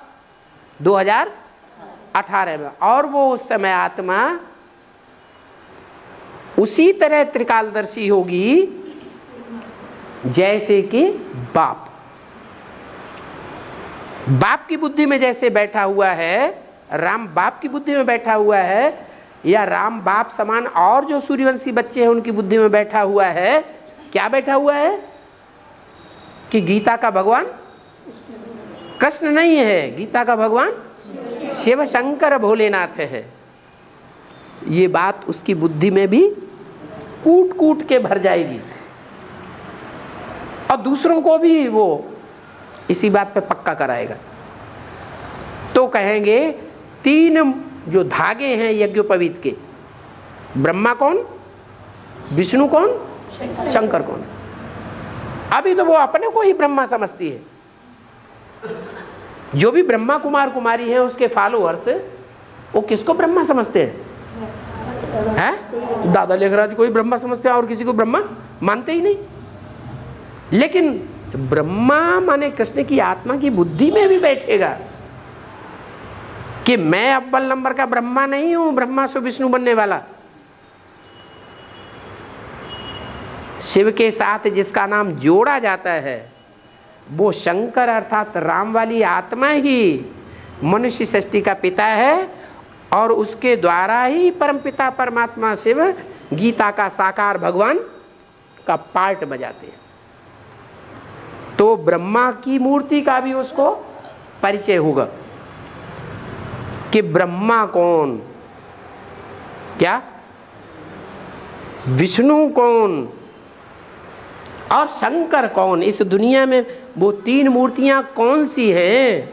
2018 में। और वो उस समय आत्मा उसी तरह त्रिकालदर्शी होगी जैसे कि बाप की बुद्धि में जैसे बैठा हुआ है, राम बाप की बुद्धि में बैठा हुआ है, या राम बाप समान और जो सूर्यवंशी बच्चे हैं उनकी बुद्धि में बैठा हुआ है। क्या बैठा हुआ है? कि गीता का भगवान कृष्ण नहीं है, गीता का भगवान शिव शंकर भोलेनाथ है। ये बात उसकी बुद्धि में भी कूट कूट के भर जाएगी और दूसरों को भी वो इसी बात पे पक्का कराएगा। तो कहेंगे 3 जो धागे हैं यज्ञोपवीत के, ब्रह्मा कौन, विष्णु कौन, शंकर कौन। अभी तो वो अपने को ही ब्रह्मा समझती है। जो भी ब्रह्मा कुमार कुमारी हैं उसके फॉलोअर्स, वो किसको ब्रह्मा समझते हैं? दादा लेखराज को ही ब्रह्मा समझते हैं और किसी को ब्रह्मा मानते ही नहीं। लेकिन ब्रह्मा माने कृष्ण की आत्मा की बुद्धि में भी बैठेगा कि मैं अव्वल नंबर का ब्रह्मा नहीं हूं, ब्रह्मा से विष्णु बनने वाला। शिव के साथ जिसका नाम जोड़ा जाता है वो शंकर अर्थात राम वाली आत्मा ही मनुष्य सृष्टि का पिता है और उसके द्वारा ही परमपिता परमात्मा शिव गीता का साकार भगवान का पार्ट बजाते हैं। तो ब्रह्मा की मूर्ति का भी उसको परिचय होगा कि ब्रह्मा कौन, क्या विष्णु कौन और शंकर कौन। इस दुनिया में वो 3 मूर्तियां कौन सी हैं?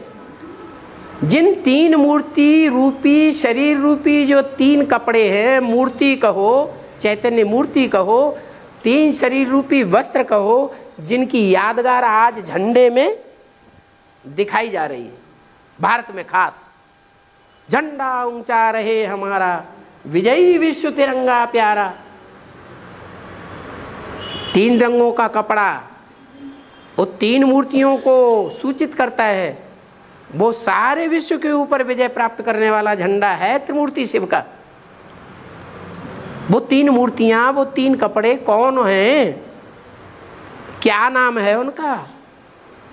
जिन 3 मूर्ति रूपी शरीर रूपी जो 3 कपड़े हैं, मूर्ति कहो, चैतन्य मूर्ति कहो, 3 शरीर रूपी वस्त्र कहो, जिनकी यादगार आज झंडे में दिखाई जा रही है। भारत में खास झंडा ऊंचा रहे हमारा, विजयी विश्व तिरंगा प्यारा। 3 रंगों का कपड़ा वो 3 मूर्तियों को सूचित करता है। वो सारे विश्व के ऊपर विजय प्राप्त करने वाला झंडा है त्रिमूर्ति शिव का। वो 3 मूर्तियां, वो 3 कपड़े कौन हैं? क्या नाम है उनका?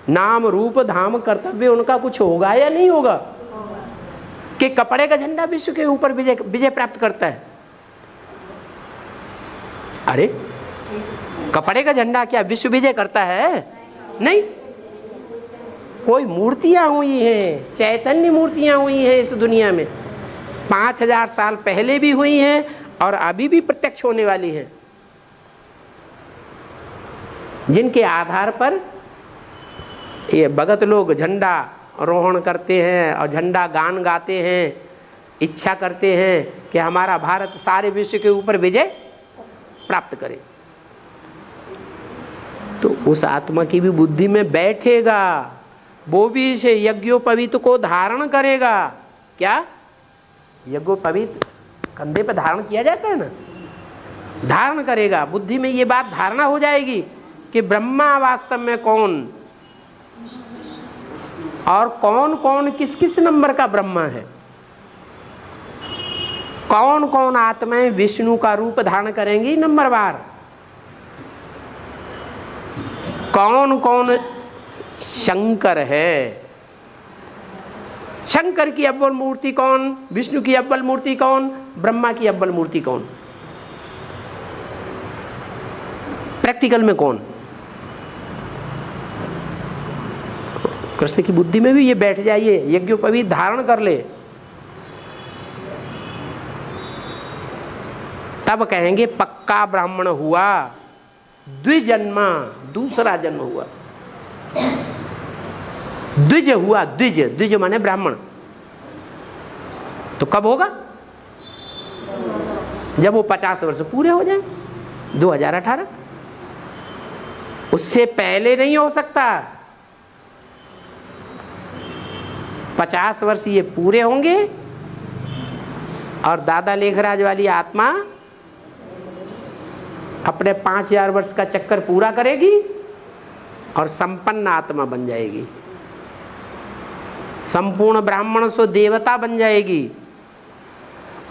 नाम रूप धाम कर्तव्य उनका कुछ होगा या नहीं होगा? कि कपड़े का झंडा विश्व के ऊपर विजय प्राप्त करता है? अरे कपड़े का झंडा क्या विश्व विजय करता है? नहीं। कोई मूर्तियां हुई हैं, चैतन्य मूर्तियां हुई हैं इस दुनिया में, 5000 साल पहले भी हुई हैं और अभी भी प्रत्यक्ष होने वाली हैं, जिनके आधार पर ये भगत लोग झंडा रोहण करते हैं और झंडा गान गाते हैं, इच्छा करते हैं कि हमारा भारत सारे विश्व के ऊपर विजय प्राप्त करे। तो उस आत्मा की भी बुद्धि में बैठेगा, वो भी इसे यज्ञोपवीत को धारण करेगा। क्या यज्ञोपवीत कंधे पे धारण किया जाता है ना, धारण करेगा। बुद्धि में ये बात धारणा हो जाएगी कि ब्रह्मा वास्तव में कौन और कौन कौन किस किस नंबर का ब्रह्मा है, कौन कौन आत्माएं विष्णु का रूप धारण करेंगी नंबरवार, कौन कौन शंकर है। शंकर की अव्वल मूर्ति कौन, विष्णु की अव्वल मूर्ति कौन, ब्रह्मा की अव्वल मूर्ति कौन, प्रैक्टिकल में कौन। कृष्ण की बुद्धि में भी ये बैठ जाइए, यज्ञोपवीत धारण कर ले, तब कहेंगे पक्का ब्राह्मण हुआ, द्विजन्मा, दूसरा जन्म हुआ। द्विज हुआ, द्विज, द्विज माने ब्राह्मण। तो कब होगा? जब वो 50 वर्ष पूरे हो जाए, 2018। उससे पहले नहीं हो सकता। 50 वर्ष ये पूरे होंगे और दादा लेखराज वाली आत्मा अपने 5000 वर्ष का चक्कर पूरा करेगी और संपन्न आत्मा बन जाएगी, संपूर्ण ब्राह्मण सो देवता बन जाएगी।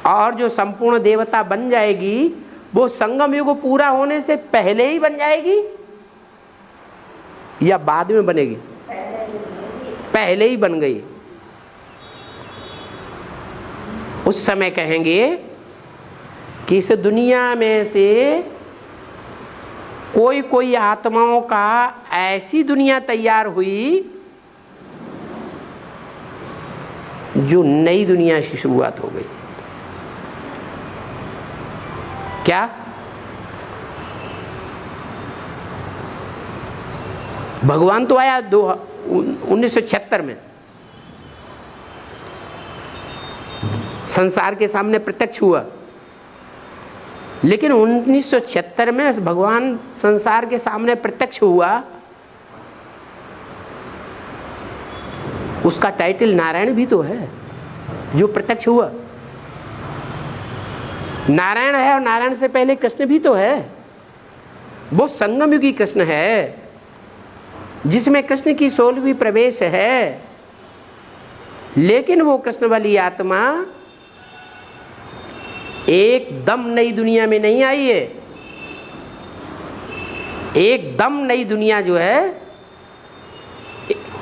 और जो संपूर्ण देवता बन जाएगी वो संगम युग पूरा होने से पहले ही बन जाएगी या बाद में बनेगी? पहले ही बन गई। उस समय कहेंगे कि इस दुनिया में से कोई कोई आत्माओं का ऐसी दुनिया तैयार हुई जो नई दुनिया की शुरुआत हो गई। क्या? भगवान तो आया 1976 में, संसार के सामने प्रत्यक्ष हुआ, लेकिन 1976 में भगवान संसार के सामने प्रत्यक्ष हुआ, उसका टाइटल नारायण भी तो है जो प्रत्यक्ष हुआ। नारायण है और नारायण से पहले कृष्ण भी तो है। वो संगम युगी कृष्ण है जिसमें कृष्ण की 16वीं प्रवेश है। लेकिन वो कृष्ण वाली आत्मा एकदम नई दुनिया में नहीं आई है। एकदम नई दुनिया जो है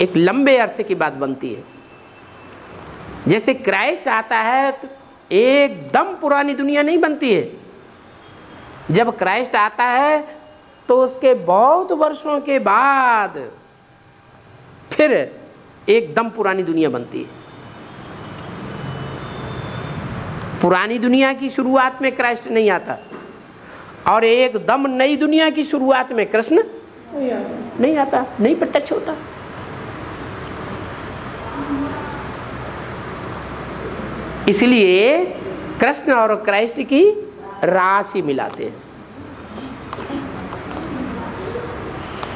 एक लंबे अरसे की बात बनती है। जैसे क्राइस्ट आता है तो एकदम पुरानी दुनिया नहीं बनती है। जब क्राइस्ट आता है तो उसके बहुत वर्षों के बाद फिर एकदम पुरानी दुनिया बनती है। पुरानी दुनिया की शुरुआत में क्राइस्ट नहीं आता और एकदम नई दुनिया की शुरुआत में कृष्ण नहीं आता, नहीं प्रत्यक्ष होता। इसलिए कृष्ण और क्राइस्ट की राशि मिलाते हैं।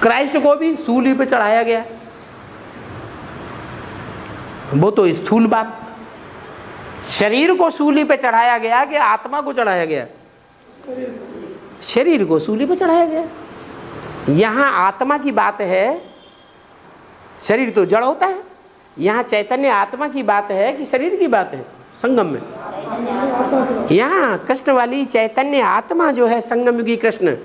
क्राइस्ट को भी सूली पे चढ़ाया गया, वो तो स्थूल बात। शरीर को सूली पे चढ़ाया गया कि आत्मा को चढ़ाया गया? शरीर को सूली पे चढ़ाया गया। यहां आत्मा की बात है, शरीर तो जड़ होता है। यहां चैतन्य आत्मा की बात है कि शरीर की बात है? संगम में यहाँ कृष्ण वाली चैतन्य आत्मा जो है संगम युगी कृष्ण,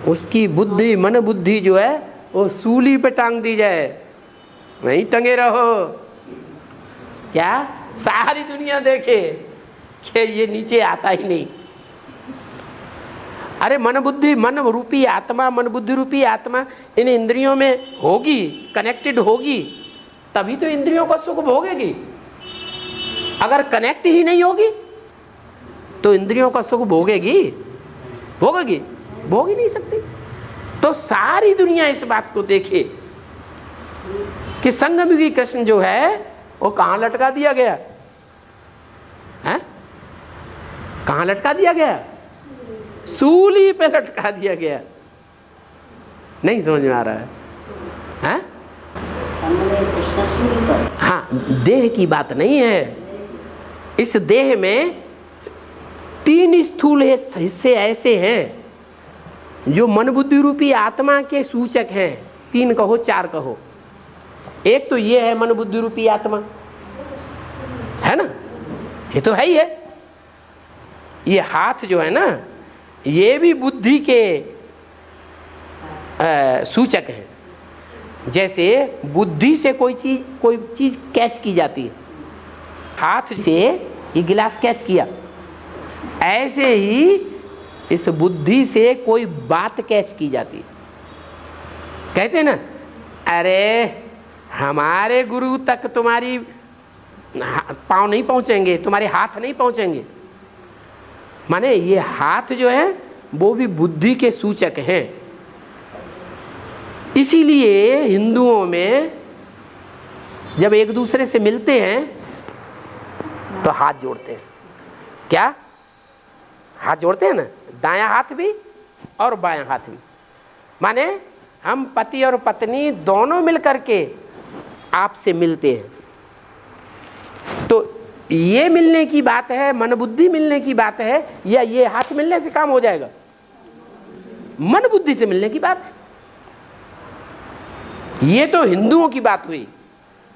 उसकी बुद्धि मन बुद्धि जो है वो सूली पे टांग दी जाए, वहीं टंगे रहो। क्या सारी दुनिया देखे कि ये नीचे आता ही नहीं। अरे मन बुद्धि मन रूपी आत्मा, मन बुद्धि रूपी आत्मा इन इंद्रियों में होगी, कनेक्टेड होगी, तभी तो इंद्रियों का सुख भोगेगी। अगर कनेक्ट ही नहीं होगी तो इंद्रियों का सुख भोगेगी? भोगेगी? भोग ही नहीं सकती। तो सारी दुनिया इस बात को देखे कि संगम युगी कृष्ण जो है वो कहां लटका दिया गया है? कहां लटका दिया गया? सूली पे लटका दिया गया। नहीं समझ में आ रहा है? हाँ, देह की बात नहीं है। इस देह में 3 स्थूल हिस्से ऐसे हैं जो मन बुद्धि रूपी आत्मा के सूचक हैं। 3 कहो 4 कहो। एक तो ये है मन बुद्धि रूपी आत्मा, है ना? ये तो है ही है। ये हाथ जो है ना, ये भी बुद्धि के सूचक हैं। जैसे बुद्धि से कोई चीज कैच की जाती है, हाथ से ये गिलास कैच किया, ऐसे ही इस बुद्धि से कोई बात कैच की जाती है। कहते हैं ना, अरे हमारे गुरु तक तुम्हारी पाँव नहीं पहुंचेंगे, तुम्हारे हाथ नहीं पहुंचेंगे। माने ये हाथ जो है वो भी बुद्धि के सूचक हैं। इसीलिए हिंदुओं में जब एक दूसरे से मिलते हैं तो हाथ जोड़ते हैं। क्या हाथ जोड़ते हैं ना, दायां हाथ भी और बायां हाथ भी। माने हम पति और पत्नी दोनों मिलकर के आपसे मिलते हैं। तो ये मिलने की बात है, मन बुद्धि मिलने की बात है, या ये हाथ मिलने से काम हो जाएगा? मन बुद्धि से मिलने की बात है। ये तो हिंदुओं की बात हुई,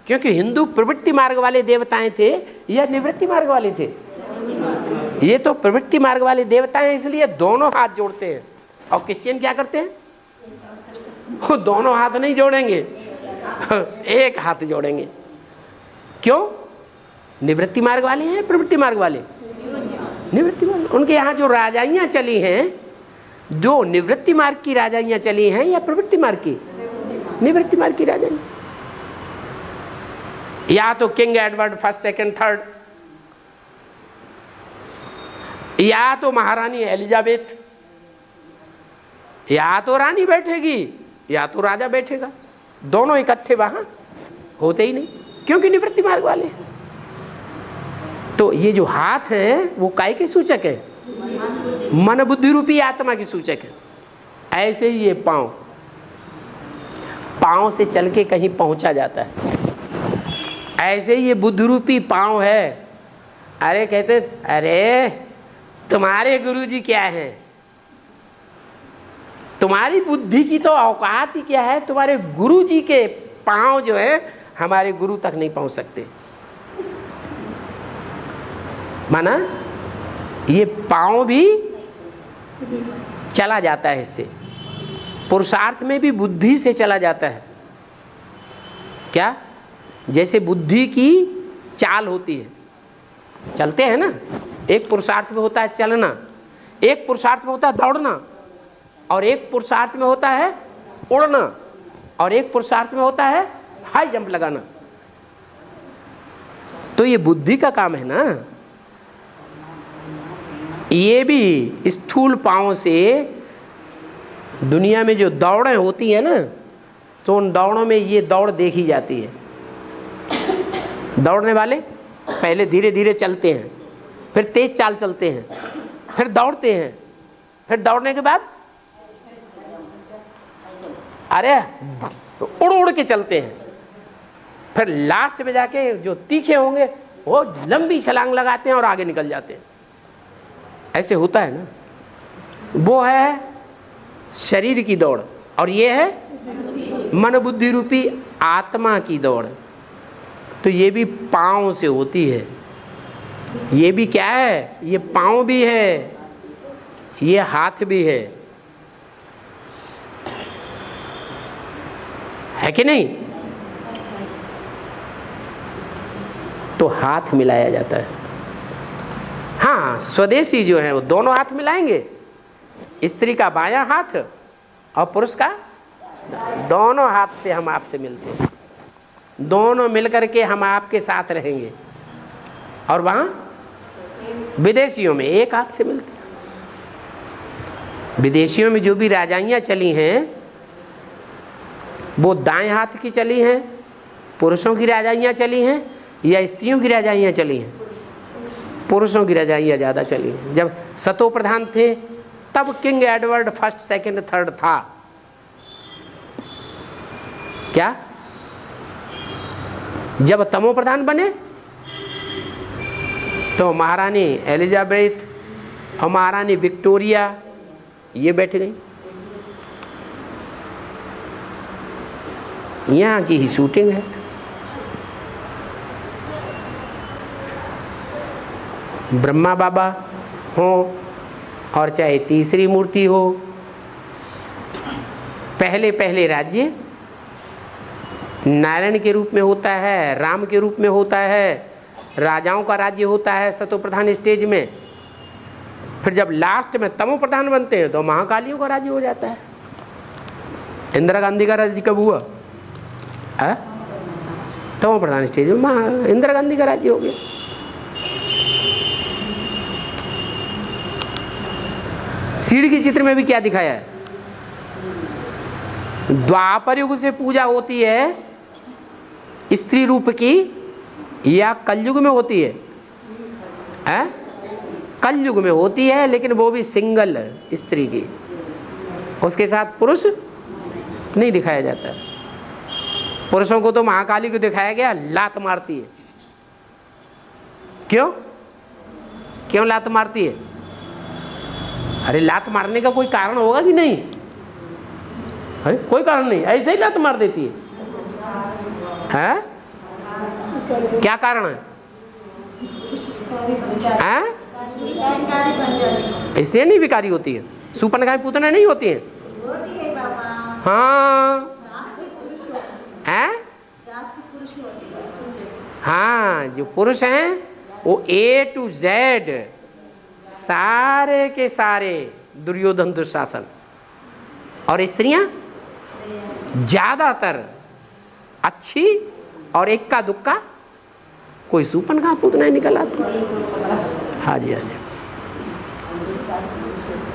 क्योंकि हिंदू प्रवृत्ति मार्ग वाले देवताएं थे या निवृत्ति मार्ग वाले थे? ये तो प्रवृत्ति मार्ग वाले देवता हैं, इसलिए दोनों हाथ जोड़ते हैं। और क्रिश्चियन क्या करते हैं? वो दोनों हाथ नहीं जोड़ेंगे, एक हाथ जोड़ेंगे। क्यों? निवृत्ति मार्ग वाले हैं, प्रवृत्ति मार्ग वाले? निवृत्ति मार्ग। उनके यहाँ जो राजाइयाँ चली हैं, जो निवृत्ति मार्ग की राजाइयाँ चली हैं या प्रवृत्ति मार्ग की? निवृत्ति मार्ग की राजाइयाँ। या तो king Edward first, second, third, या तो महारानी एलिजाबेथ, या तो रानी बैठेगी या तो राजा बैठेगा। दोनों इकट्ठे वहां होते ही नहीं, क्योंकि निवृत्ति मार्ग वाले हैं। तो ये जो हाथ है वो काय के सूचक है? मन बुद्धि रूपी आत्मा की सूचक है। ऐसे ही ये पांव, पांव से चल के कहीं पहुंचा जाता है। ऐसे ही ये बुद्धि रूपी पांव है। अरे कहते, अरे तुम्हारे गुरुजी क्या हैं? तुम्हारी बुद्धि की तो औकात ही क्या है? तुम्हारे गुरुजी के पांव जो है हमारे गुरु तक नहीं पहुंच सकते। माना ये पांव भी चला जाता है इससे। पुरुषार्थ में भी बुद्धि से चला जाता है। क्या? जैसे बुद्धि की चाल होती है, चलते हैं ना। एक पुरुषार्थ में होता है चलना, एक पुरुषार्थ में होता है दौड़ना, और एक पुरुषार्थ में होता है उड़ना, और एक पुरुषार्थ में होता है हाई जंप लगाना। तो ये बुद्धि का काम है ना। ये भी स्थूल पांव से दुनिया में जो दौड़ें होती है ना, तो उन दौड़ों में ये दौड़ देखी जाती है। दौड़ने वाले पहले धीरे धीरे चलते हैं, फिर तेज चाल चलते हैं, फिर दौड़ते हैं, फिर दौड़ने के बाद अरे उड़ उड़ के चलते हैं, फिर लास्ट में जाके जो तीखे होंगे वो लंबी छलांग लगाते हैं और आगे निकल जाते हैं। ऐसे होता है ना। वो है शरीर की दौड़, और ये है मन बुद्धि रूपी आत्मा की दौड़। तो ये भी पांव से होती है। ये भी क्या है? ये पांव भी है, ये हाथ भी है कि नहीं? तो हाथ मिलाया जाता है। हाँ, स्वदेशी जो है वो दोनों हाथ मिलाएंगे। स्त्री का बायां हाथ और पुरुष का, दोनों हाथ से हम आपसे मिलते हैं। दोनों मिलकर के हम आपके साथ रहेंगे। और वहां विदेशियों में एक हाथ से मिलते हैं। विदेशियों में जो भी राजाइयां चली हैं वो दाएं हाथ की चली हैं, पुरुषों की राजाइयां चली हैं, या स्त्रियों की राजाइयां चली हैं? पुरुषों की राजाइयां ज्यादा चली हैं। जब सतो प्रधान थे तब king Edward first, second, third था। क्या? जब तमो प्रधान बने तो महारानी एलिजाबेथ और महारानी विक्टोरिया ये बैठ गई। यहाँ की ही शूटिंग है। ब्रह्मा बाबा हो और चाहे तीसरी मूर्ति हो, पहले पहले राज्य नारायण के रूप में होता है, राम के रूप में होता है, राजाओं का राज्य होता है सतो प्रधान स्टेज में। फिर जब लास्ट में तमो प्रधान बनते हैं तो महाकालियों का राज्य हो जाता है। इंदिरा गांधी का राज्य कब हुआ? तमो प्रधान स्टेज में इंदिरा गांधी का राज्य हो गया। सीढ़ी के चित्र में भी क्या दिखाया है? द्वापर युग से पूजा होती है स्त्री रूप की, या कलयुग में होती है? है? कलयुग में होती है, लेकिन वो भी सिंगल स्त्री की, उसके साथ पुरुष नहीं दिखाया जाता। पुरुषों को तो महाकाली को दिखाया गया, लात मारती है। क्यों क्यों लात मारती है? अरे लात मारने का कोई कारण होगा कि नहीं? है? कोई कारण नहीं, ऐसे ही लात मार देती है? क्या कारण है? इसलिए नहीं विकारी होती है, सुपनखा पूतना नहीं होती है। हाँ हाँ, जो पुरुष हैं वो A to Z सारे के सारे दुर्योधन दुशासन, और स्त्रियां ज्यादातर अच्छी और इक्का दुक्का कोई सुपनखा पूतना निकल आती। हाँ जी हाँ जी।